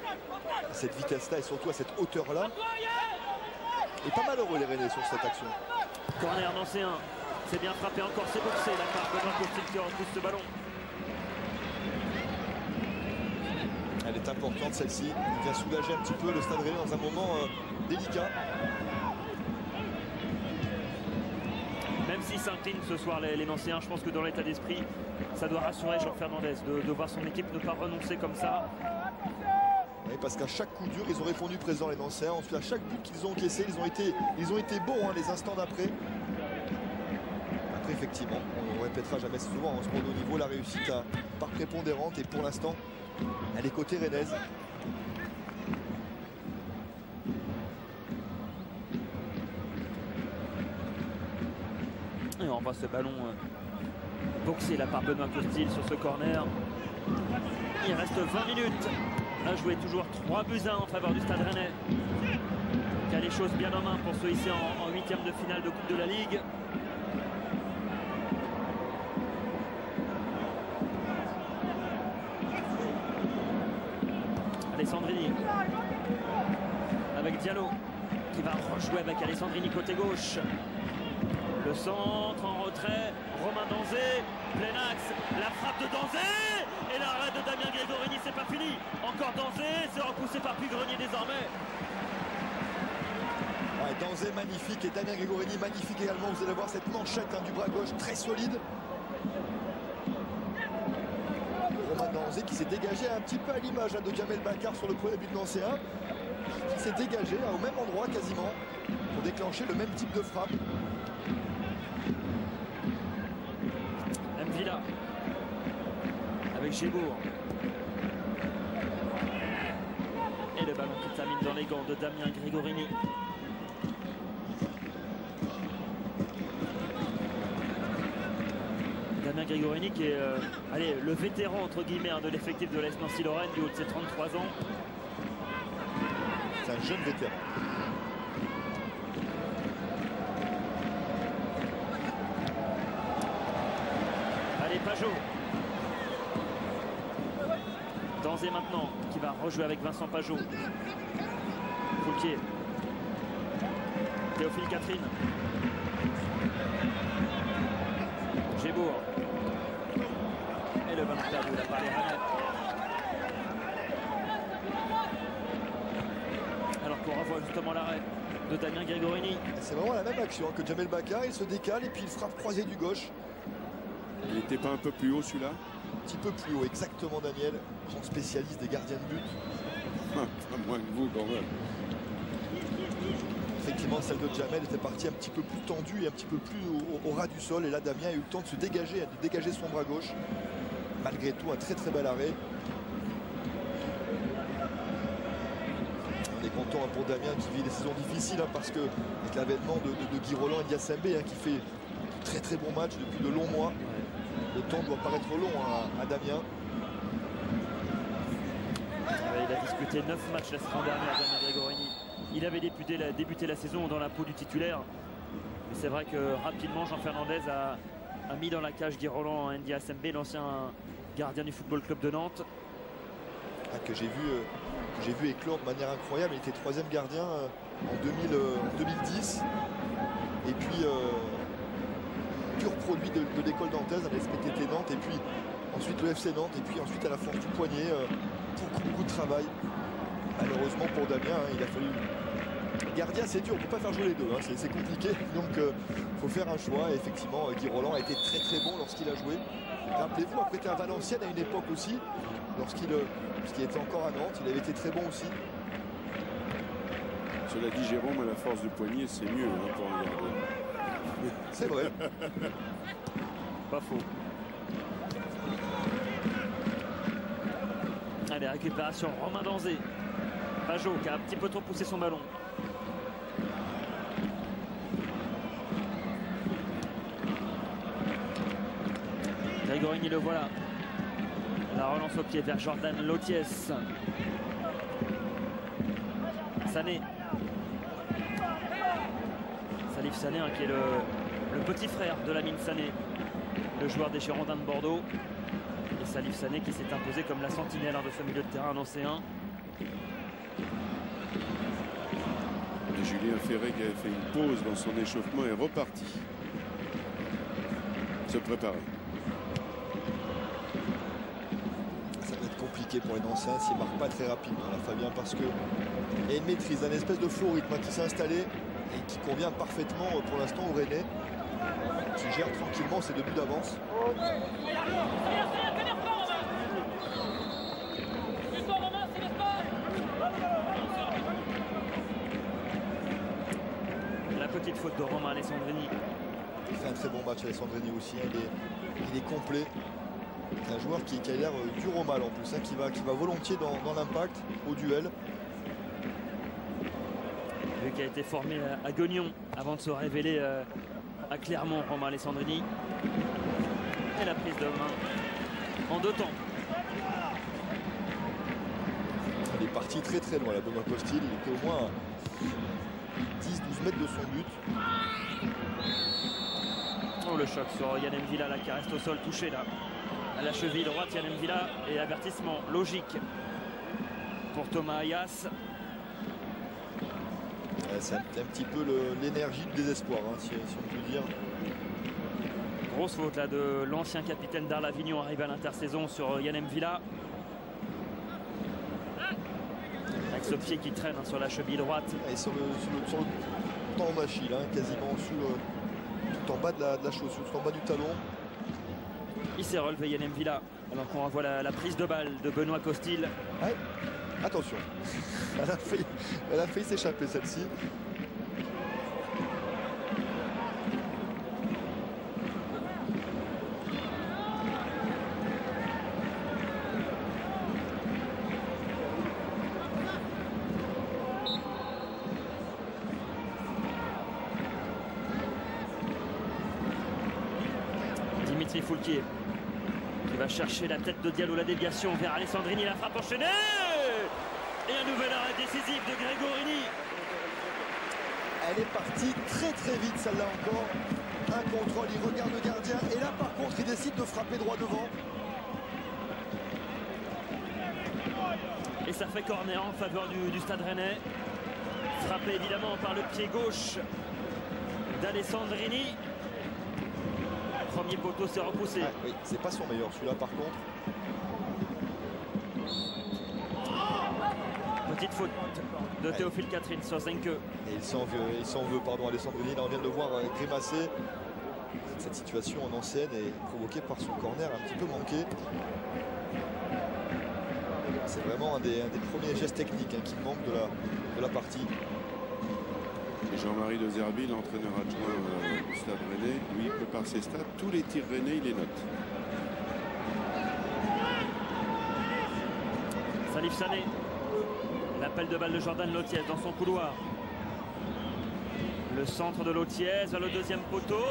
à cette vitesse-là et surtout à cette hauteur-là. Et pas malheureux les Rennais sur cette action. Corner nancéen, c'est bien frappé encore, c'est boxé la part de Benoît Costil qui repousse ce ballon. Elle est importante celle-ci, il vient soulager un petit peu le Stade Rennais dans un moment délicat. Même s'ils s'inclinent ce soir les Nancéens, je pense que dans l'état d'esprit, ça doit rassurer Jean Fernandez de voir son équipe ne pas renoncer comme ça. Oui, parce qu'à chaque coup dur, ils ont répondu présent les Nancéens. Ensuite, à chaque but qu'ils ont encaissé, ils ont été bons hein, les instants d'après. Après, effectivement, on ne répétera jamais souvent en ce moment au niveau, la réussite part prépondérante et pour l'instant, elle est côté rennaise. Et on voit ce ballon boxé là par Benoît Costil sur ce corner. Il reste 20 minutes à jouer, toujours 3-1 en faveur du Stade Rennais, qui a les choses bien en main pour se hisser en huitième de finale de Coupe de la Ligue. Alessandrini avec Diallo qui va rejouer avec Alessandrini côté gauche. Le centre en retrait, Romain Danzé, plein axe, la frappe de Danzé et l'arrêt de Damien Gregorini, c'est pas fini. Encore Danzé, c'est repoussé par Puy-Grenier désormais. Ouais, Danzé magnifique et Damien Gregorini magnifique également. Vous allez voir cette manchette hein, du bras gauche très solide. Romain Danzé qui s'est dégagé un petit peu à l'image hein, de Jamel Bakar sur le premier but nancéen. qui s'est dégagé au même endroit quasiment pour déclencher le même type de frappe. Mvila avec Gébourg. Et le ballon qui termine dans les gants de Damien Grigorini. Damien Grigorini qui est le vétéran entre guillemets de l'effectif de l'AS Nancy-Lorraine du haut de ses 33 ans. C'est un jeune vétéran. Allez, Pajot. Danzé maintenant qui va rejouer avec Vincent Pajot. Foulquier. Théophile Catherine. Gébourg. Et le ballon perdu là par les Rennais. Alors qu'on revoit justement l'arrêt de Damien Grigorini. C'est vraiment la même action que Jamel Bakar. Il se décale et puis il frappe croisé du gauche. Il n'était pas un peu plus haut celui-là? Un petit peu plus haut, exactement, Daniel. Grand spécialiste des gardiens de but. Pas moins que vous quand même. Effectivement, celle de Jamel était partie un petit peu plus tendue et un petit peu plus au ras du sol. Et là, Damien a eu le temps de se dégager, de dégager son bras gauche. Malgré tout, un très très bel arrêt. On est content pour Damien qui vit des saisons difficiles parce que avec l'avènement de Guy Roland et Ndiasembe qui fait de très très bons matchs depuis de longs mois. Le temps doit paraître long à Damien. Il a disputé 9 matchs la saison dernière, Damien Grigorini. Il avait débuté la saison dans la peau du titulaire. Mais c'est vrai que rapidement, Jean Fernandez a mis dans la cage Guy Roland et Ndiasembe, l'ancien gardien du Football Club de Nantes. Que j'ai vu éclore de manière incroyable. Il était 3e gardien en 2010. Et puis... pur produit de l'école nantaise à la SPTT Nantes et puis ensuite le FC Nantes et puis ensuite à la Force du Poignet. Beaucoup de travail. Malheureusement pour Damien, il a fallu... Gardien, c'est dur, on ne peut pas faire jouer les deux, c'est compliqué. Donc il faut faire un choix. Et effectivement, Guy Roland a été très très bon lorsqu'il a joué. Rappelez-vous, après était à Valenciennes à une époque aussi, lorsqu'il était encore à Nantes, il avait été très bon aussi. Cela dit, Jérôme, à la Force du Poignet, c'est mieux pour regarder. C'est vrai. Pas faux. Allez, récupération, Romain Danzé. Pajot qui a un petit peu trop poussé son ballon. Grigorini le voilà. La relance au pied vers Jordan Lotiès. Sané. Salif Sané qui est le petit frère de Lamine Sané, le joueur des Girondins de Bordeaux. Et Salif Sané qui s'est imposé comme la sentinelle de ce milieu de terrain nancéen. Et Julien Ferré qui avait fait une pause dans son échauffement est reparti. Se préparer. Ça va être compliqué pour les Nancéens s'ils ne marquent pas très rapidement là, Fabien, parce que il y a une maîtrise, un espèce de flow rythme qui s'est installé et qui convient parfaitement pour l'instant aux Rennais, qui gèrent tranquillement ses débuts d'avance. La petite faute de Romain Alessandrini. Il fait un très bon match, Alessandrini aussi. Il est complet. C'est un joueur qui a l'air dur au mal en plus, qui va volontiers dans l'impact, au duel. Lui qui a été formé à Guignon avant de se révéler à Clermont, Romain Alessandrini. Et la prise de main en 2 temps. Il est parti très très loin, la Benoît Costil. Il était au moins 10-12 mètres de son but. Oh, le choc sur Yann Mvila là, qui reste au sol, touché là. À la cheville droite, Yann Mvila, et avertissement logique pour Thomas Ayas. C'est un petit peu l'énergie du désespoir, si on peut dire. Grosse faute là de l'ancien capitaine d'Arles-Avignon arrivé à l'intersaison sur Yann Mvila. Avec ce pied qui traîne sur la cheville droite. Et sur le tendon d'Achille, quasiment tout en bas de la chaussure, tout en bas du talon. Il s'est relevé Yann Mvila, alors qu'on revoit la prise de balle de Benoît Costil. Ouais. Attention, elle a failli s'échapper celle-ci. Dimitri Foulquier qui va chercher la tête de Diallo, la déviation vers Alessandrini, la frappe enchaînée et un nouvel arrêt décisif de Gregorini. Elle est partie très très vite celle-là encore. Un contrôle, il regarde le gardien et là par contre il décide de frapper droit devant. Et ça fait corner en faveur du Stade Rennais. Frappé évidemment par le pied gauche d'Alessandrini. Premier poteau s'est repoussé. Ah, oui, c'est pas son meilleur celui-là par contre. Petite faute de Théophile Catherine sur Zenke. Et il s'en veut, pardon, Alessandrini. Là on vient de le voir grimacer. Cette situation en ancienne est provoquée par son corner un petit peu manqué. C'est vraiment un des premiers gestes techniques qui manquent de la partie. Et Jean-Marie de Zerbi, l'entraîneur adjoint du Stade Rennais, lui prépare ses stats. Tous les tirs rennais, il les note. Salif Sané. L'appel de balle de Jordan Lotiez dans son couloir. Le centre de Lotiez vers le deuxième poteau.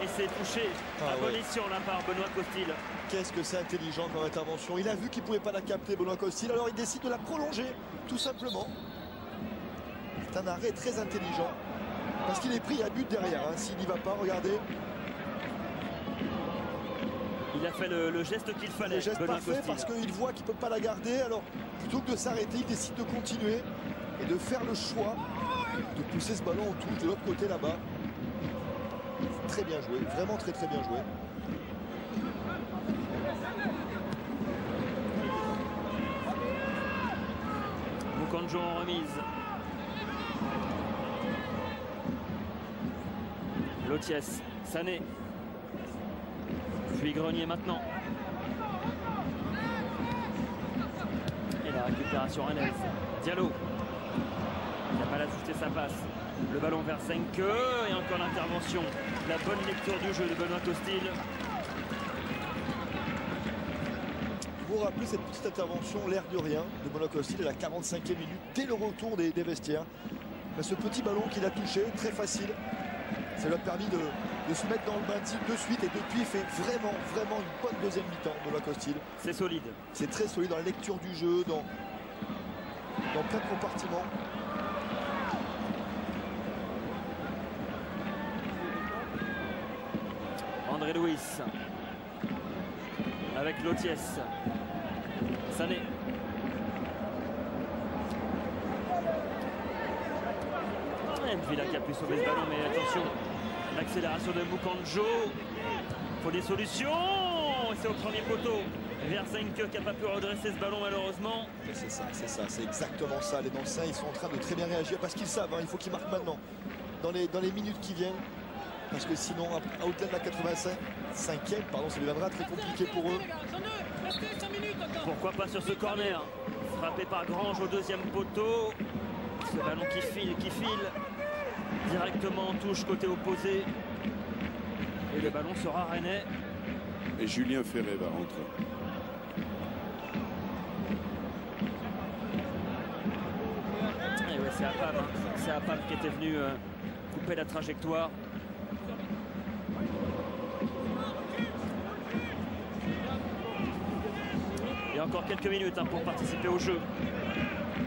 Et c'est touché à volition là par Benoît Costil. Qu'est-ce que c'est intelligent comme intervention. Il a vu qu'il ne pouvait pas la capter, Benoît Costil. Alors il décide de la prolonger, tout simplement. C'est un arrêt très intelligent. Parce qu'il est pris à but derrière. S'il n'y va pas, regardez. Il a fait le geste qu'il fallait. Le geste Benoît parfait Costil. parce qu'il voit qu'il ne peut pas la garder. Alors plutôt que de s'arrêter, il décide de continuer et de faire le choix de pousser ce ballon en touche de l'autre côté là-bas. Très bien joué, vraiment très très bien joué. Mukanjo en remise. Lotiez, Sané. Puis Grenier maintenant. Et la récupération rennaise. Diallo. Il n'a pas ajusté sa passe. Le ballon vers Zenke et encore l'intervention. La bonne lecture du jeu de Benoît Costil. Vous vous rappelez cette petite intervention, l'air de rien, de Benoît Costil à la 45e minute, dès le retour des vestiaires. Mais ce petit ballon qu'il a touché, très facile, ça lui a permis de se mettre dans le bain de suite et depuis il fait vraiment une bonne deuxième mi-temps, Benoît Costil. C'est solide. C'est très solide dans la lecture du jeu, dans plein de compartiments. André Luis avec Lotiez. Sané. Villa qui a pu sauver ce ballon, mais attention, l'accélération de Mukanjo. Il faut des solutions. C'est au premier poteau. Vers Zenke qui n'a pas pu redresser ce ballon malheureusement. C'est ça, c'est exactement ça. Les Nancéens, ils sont en train de très bien réagir parce qu'ils savent, il faut qu'ils marquent maintenant, dans les minutes qui viennent. Parce que sinon, au-delà de la 85e, pardon, ça deviendra très compliqué pour eux. Pourquoi pas sur ce corner? Frappé par Grange au deuxième poteau. Ce ballon qui file. Directement en touche côté opposé. Et le ballon sera rennais. Et Julien Ferré va rentrer. Et ouais, c'est Apam. C'est Apam qui était venu couper la trajectoire. Et encore quelques minutes pour participer au jeu.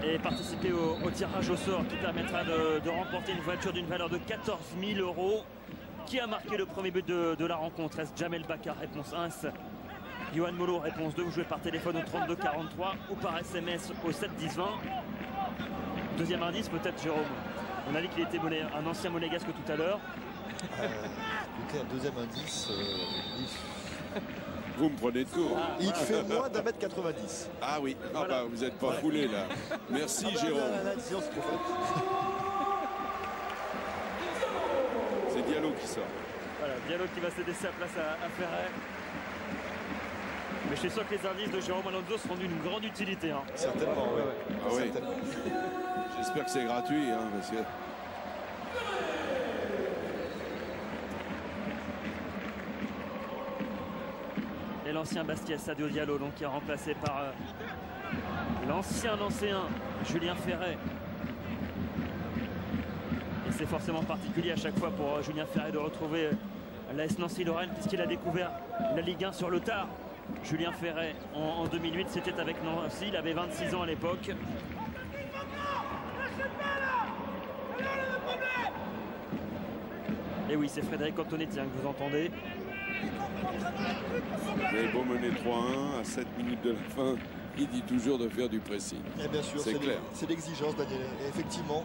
Et participer au tirage au sort qui permettra de remporter une voiture d'une valeur de 14 000 €. Qui a marqué le premier but de la rencontre? Est-ce Jamel Bakar? Réponse 1. Yohan Molo, réponse 2. Vous jouez par téléphone au 32 43 ou par SMS au 7 10 20. Deuxième indice, peut-être Jérôme. On a dit qu'il était un ancien monégasque tout à l'heure. Écoutez, un deuxième indice. Vous me prenez de court. Il fait moins d'1m90. Ah oui, Voilà. vous n'êtes pas foulé là. Merci Jérôme. Sinon, c'est trop fort. C'est Diallo qui sort. Voilà, Diallo qui va céder sa place à Ferrer. Mais je suis sûr que les indices de Jérôme Alonso seront d'une grande utilité. Hein. Certainement, oui. Ah oui. J'espère que c'est gratuit. Hein, parce que... Et l'ancien Bastia, Sadio Diallo, donc, qui est remplacé par l'ancien Nancéen, Julien Ferret. Et c'est forcément particulier à chaque fois pour Julien Ferret de retrouver l'AS Nancy-Lorraine, puisqu'il a découvert la Ligue 1 sur le tard. Julien Ferret, en 2008, c'était avec Nancy, il avait 26 ans à l'époque. Et oui, c'est Frédéric Antonetti que vous entendez. Vous avez beau mener 3-1 à 7 minutes de la fin, il dit toujours de faire du pressing. Et bien sûr, c'est clair. C'est l'exigence, Daniel. Et effectivement,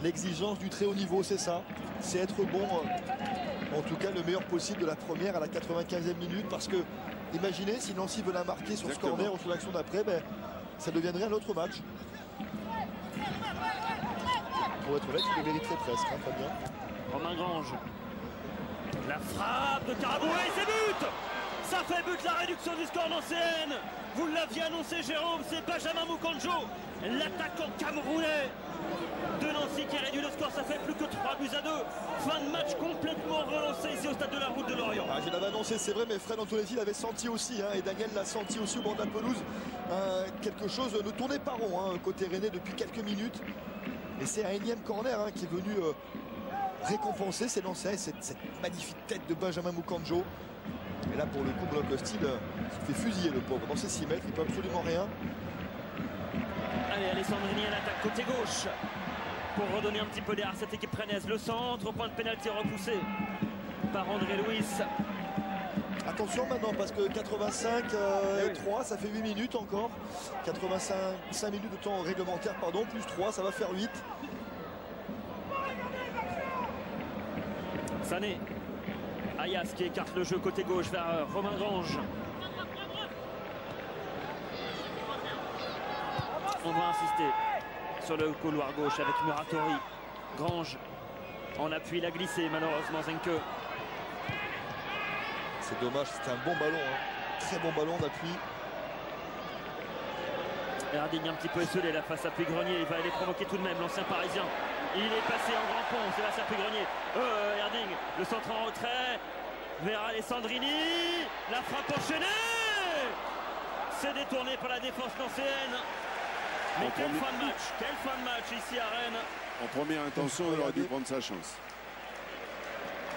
l'exigence du très haut niveau, c'est ça. C'est être bon, en tout cas le meilleur possible de la première à la 95e minute. Parce que, imaginez, si Nancy veut la marquer sur ce corner ou sur l'action d'après, ben, ça deviendrait un autre match. Pour être honnête, il le mériterait presque, hein, Fabien. Romain Grange. La frappe de Karaboué, c'est but! Ça fait but, la réduction du score nancéenne. Vous l'aviez annoncé, Jérôme, c'est Benjamin Mukonjo, l'attaquant camerounais de Nancy qui réduit le score. Ça fait plus que 3-2. Fin de match complètement relancé ici au stade de la Route de Lorient. Je l'avais annoncé, c'est vrai, mais Fred Antonetti l'avait senti aussi, hein, et Daniel l'a senti aussi au bord de la pelouse. Quelque chose ne tournait pas rond, hein, côté rennais depuis quelques minutes. Et c'est un énième corner, hein, qui est venu récompenser ces Nancéens, cette magnifique tête de Benjamin Mukonjo. Et là, pour le coup, Bloc Hostile se fait fusiller, le pauvre. Dans ses 6 mètres, il peut absolument rien. Allez, Alessandrini à l'attaque côté gauche pour redonner un petit peu d'air à cette équipe rennaise. Le centre, au point de pénalty repoussé par André Luis. Attention maintenant, parce que 85 et 3, ça fait 8 minutes encore. 85 minutes de temps réglementaire, pardon, plus 3, ça va faire 8. Sané. Ayas qui écarte le jeu côté gauche vers Romain Grange. On va insister sur le couloir gauche avec Muratori. Grange en appui, il a glissé malheureusement Zenke. C'est dommage, c'était un bon ballon, hein. Très bon ballon d'appui. Erding un petit peu esselé là face à Puy-Grenier, il va aller provoquer tout de même l'ancien parisien. Il est passé en grand pont, Sébastien Puy-Grenier. Erding, le centre en retrait vers Alessandrini. La frappe enchaînée. C'est détourné par la défense nancéenne. Mais quelle fin de match ici à Rennes. En première intention, il aurait dû prendre sa chance.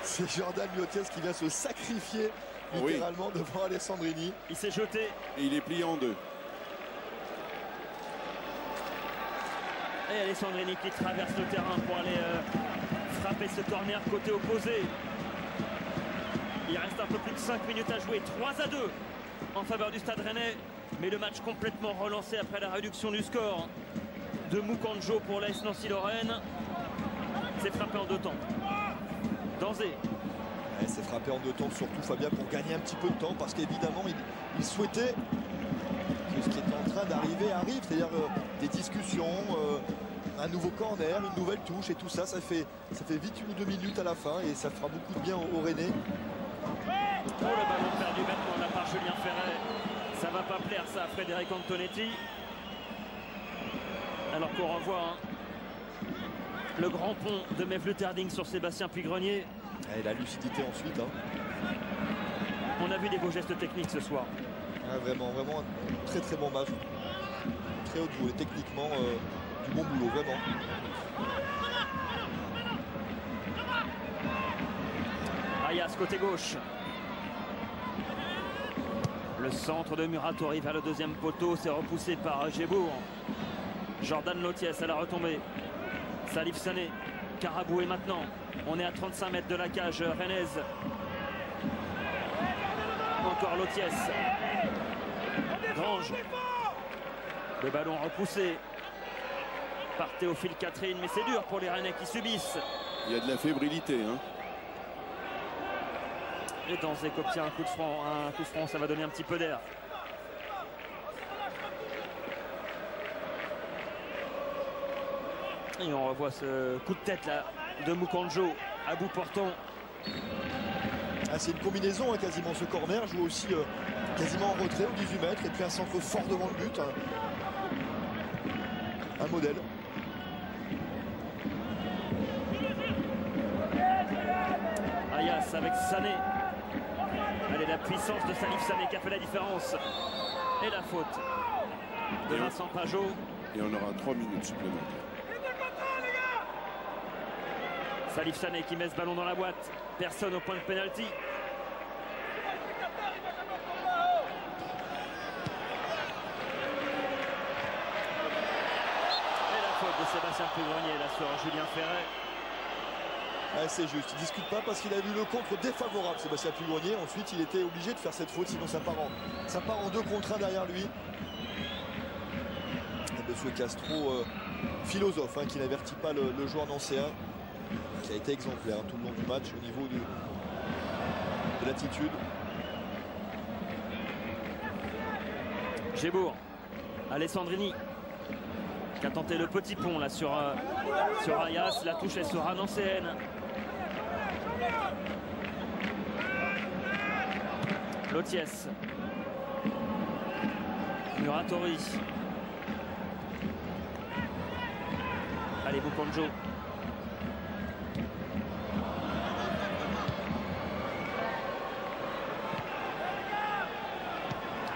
C'est Jordan Miotiès qui vient se sacrifier littéralement devant Alessandrini. Il s'est jeté. Et il est plié en deux. Et Alessandrini qui traverse le terrain pour aller frapper ce corner côté opposé. Il reste un peu plus de 5 minutes à jouer. 3-2 en faveur du Stade Rennais. Mais le match complètement relancé après la réduction du score de Mukonjo pour l'AS Nancy-Lorraine. C'est frappé en 2 temps. Danzé. C'est frappé en 2 temps, surtout Fabien, pour gagner un petit peu de temps, parce qu'évidemment il souhaitait que ce qui est en train d'arriver arrive, c'est-à-dire des discussions, un nouveau corner, une nouvelle touche, et tout ça, ça fait vite 1 ou 2 minutes à la fin, et ça fera beaucoup de bien aux Rennais. Oh, le ballon perdu maintenant de la part Julien Ferret. Ça va pas plaire ça à Frédéric Antonetti. Alors qu'on revoit le grand pont de Mevlut Erding sur Sébastien Puy-Grenier. Et la lucidité ensuite. On a vu des beaux gestes techniques ce soir. Vraiment un très très bon match. Très haut de jouer, techniquement du bon boulot, vraiment. Ayas côté gauche. Le centre de Muratori vers le 2e poteau, c'est repoussé par Gébourg. Jordan Lotiès à la retombée. Salif Sané, Karaboué maintenant. On est à 35 mètres de la cage rennaise. Encore Lotiès. Grange. Le ballon repoussé par Théophile Catherine, mais c'est dur pour les Rennais qui subissent. Il y a de la fébrilité, hein. Et Danzé qui obtient un coup de franc, ça va donner un petit peu d'air. Et on revoit ce coup de tête là de Mukonjo à bout portant. Ah, c'est une combinaison, hein, quasiment ce corner, joue aussi quasiment en retrait au 18 mètres et puis un centre fort devant le but. Un modèle. Ayas avec Sané. Allez, la puissance de Salif Sané qui a fait la différence. Et la faute de Vincent Pajot. Et on aura 3 minutes supplémentaires. Salif Sané qui met ce ballon dans la boîte. Personne au point de pénalty. Et la faute de Sébastien Plégrenier là sur Julien Ferret. Ah, c'est juste, il ne discute pas parce qu'il a vu le contre défavorable, Sébastien Plégrenier. Ensuite, il était obligé de faire cette faute, sinon ça part en 2 contre 1 derrière lui. Et monsieur Castro, philosophe, hein, qui n'avertit pas le joueur nancéen, qui a été exemplaire tout le long du match au niveau de l'attitude. Gébourg, Alessandrini qui a tenté le petit pont là sur Ayas. La touche elle sera nancéenne. Lotiès, Muratori, allez Bokonjo.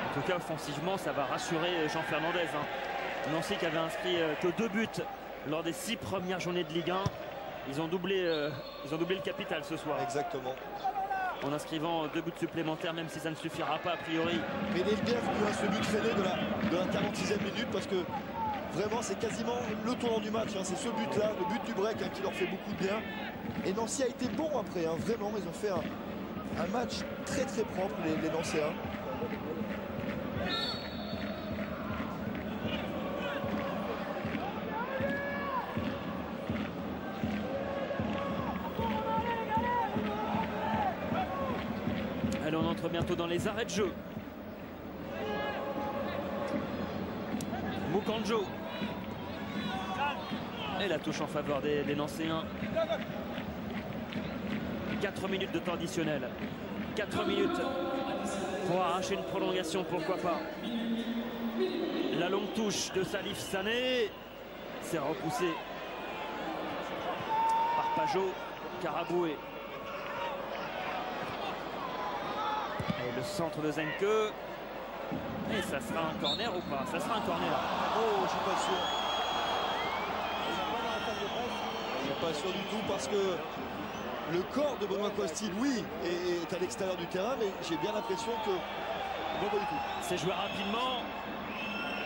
En tout cas offensivement ça va rassurer Jean Fernandez, hein. Nancy qui avait inscrit que 2 buts lors des 6 premières journées de Ligue 1. Ils ont doublé le capital ce soir. Exactement. En inscrivant 2 buts supplémentaires, même si ça ne suffira pas a priori. Mais il est bienvenu à ce but freiné de la 46e minute parce que vraiment c'est quasiment le tournant du match, hein. C'est ce but là, le but du break, hein, qui leur fait beaucoup de bien. Et Nancy a été bon après, hein. Vraiment ils ont fait un match très très propre les Nancéens. On entre bientôt dans les arrêts de jeu. Mukanjo. Et la touche en faveur des Nancéens. 4 minutes de temps additionnel. 4 minutes pour arracher une prolongation, pourquoi pas. La longue touche de Salif Sané. C'est repoussé par Pajot. Karaboué. Et le centre de Zenke. Et ça sera un corner ou pas? Ça sera un corner. Oh, je suis pas sûr. Je suis pas sûr du tout parce que le corps de Benoît Costil, oui, est à l'extérieur du terrain, mais j'ai bien l'impression que... Non, pas du tout. C'est joué rapidement.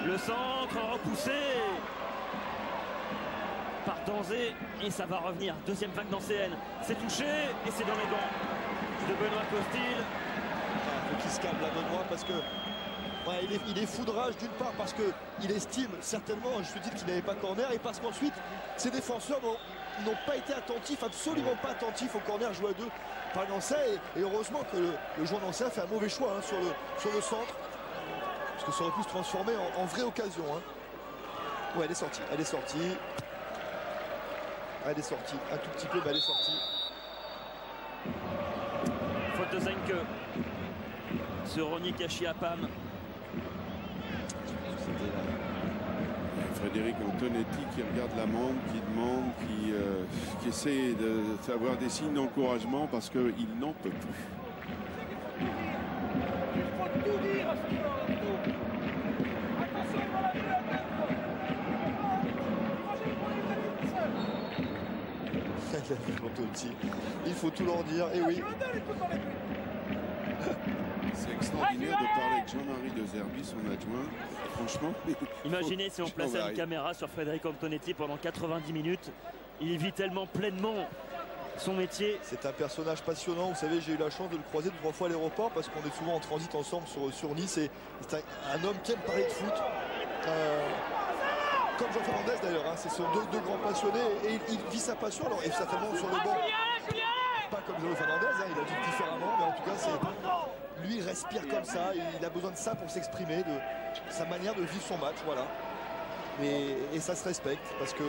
Le centre repoussé par Danzé. Et ça va revenir. Deuxième vague dans CN. C'est touché et c'est dans les gants de Benoît Costil. Il faut qu'il se calme là, Benoît, parce que ouais, il est foudrage d'une part parce qu'il estime certainement, je me dis qu'il n'avait pas corner, et parce qu'ensuite ses défenseurs n'ont pas été attentifs, absolument pas attentifs au corner joué à 2 par Nancy, et heureusement que le joueur Nancy a fait un mauvais choix, hein, sur le centre, parce que ça aurait pu se transformer en vraie occasion, hein. Ouais, elle est sortie, elle est sortie. Elle est sortie, un tout petit peu, mais elle est sortie. Faute de Zenke sur Rony Cachiapam. Frédéric Antonetti qui regarde l'amende, qui demande, qui essaie d'avoir des signes d'encouragement parce qu'il n'en peut plus. Il faut tout leur dire, et oui. C'est extraordinaire de parler avec Jean-Marie de Zerbi, son adjoint. Franchement, imaginez si on plaçait une caméra sur Frédéric Antonetti pendant 90 minutes. Il vit tellement pleinement son métier. C'est un personnage passionnant. Vous savez, j'ai eu la chance de le croiser 2 ou 3 fois à l'aéroport parce qu'on est souvent en transit ensemble sur Nice. Et c'est un homme qui aime parler de foot. Comme Jean Fernandez d'ailleurs, hein. Ce sont deux grands passionnés et il vit sa passion. Alors, et certainement sur le banc, pas comme Jean Fernandez, hein, il a dit différemment, mais en tout cas, lui il respire comme ça, il a besoin de ça pour s'exprimer, de sa manière de vivre son match, voilà. Et ça se respecte parce que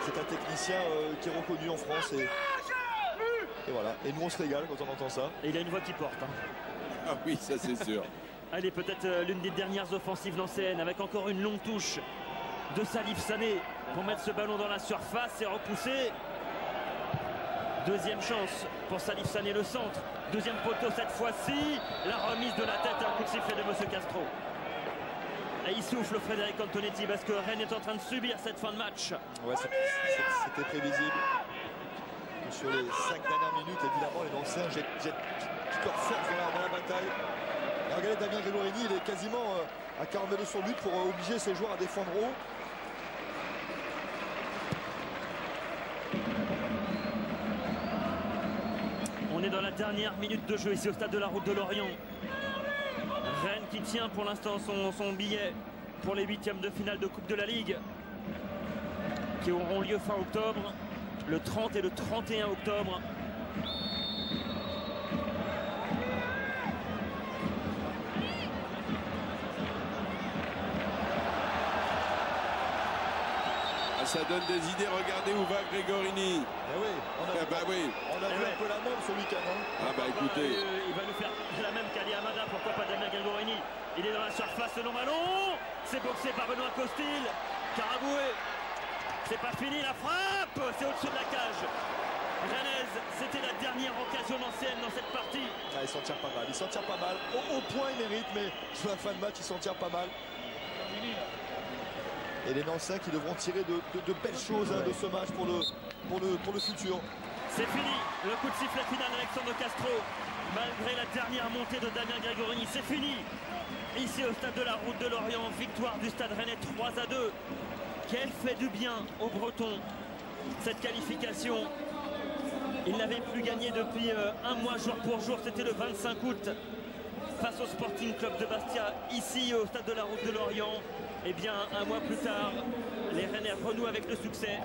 c'est un technicien qui est reconnu en France Et voilà. Et nous on se régale quand on entend ça. Et il a une voix qui porte. Ah oui, ça c'est sûr. Allez, peut-être l'une des dernières offensives lancéennes avec encore une longue touche de Salif Sané pour mettre ce ballon dans la surface et repousser. Deuxième chance pour Salif Sané, le centre. Deuxième poteau cette fois-ci. La remise de la tête, un coup de sifflet de M. Castro. Et il souffle Frédéric Antonetti parce que Rennes est en train de subir cette fin de match. Ouais, c'était prévisible. Sur les 5 dernières minutes, évidemment, les Nancéens jettent leur force dans la bataille. Et regardez Damien Gregorini, il est quasiment à 40 mètres de son but pour obliger ses joueurs à défendre haut. On est dans la dernière minute de jeu ici au stade de la Route de Lorient. Rennes qui tient pour l'instant son billet pour les 8e de finale de Coupe de la Ligue qui auront lieu fin octobre, le 30 et le 31 octobre. Ça donne des idées, regardez où va Gregorini. Eh oui, on a vu un peu la même ce week-end. Hein. Ah bah écoutez. Il va nous faire la même qu'Ali Amada, pourquoi pas Damien Gregorini. Il est dans la surface, le long ballon. C'est boxé par Benoît Costil. Caraboué. C'est pas fini, la frappe. C'est au-dessus de la cage. Rennes, c'était la dernière occasion ancienne dans cette partie. Ah, il s'en tire pas mal, Au point il mérite, mais sur la fin de match il s'en tire pas mal. Et les Nancéens qui devront tirer de belles choses de ce match pour le futur. C'est fini, le coup de sifflet final d'Alexandre Castro. Malgré la dernière montée de Damien Gregorini, c'est fini. Ici au stade de la Route de Lorient, victoire du Stade Rennais 3-2. Quel fait du bien aux Bretons, cette qualification. Ils n'avaient plus gagné depuis un mois jour pour jour, c'était le 25 août. Face au Sporting Club de Bastia, ici au stade de la Route de Lorient. Et bien un mois plus tard, les Rennais renouent avec le succès.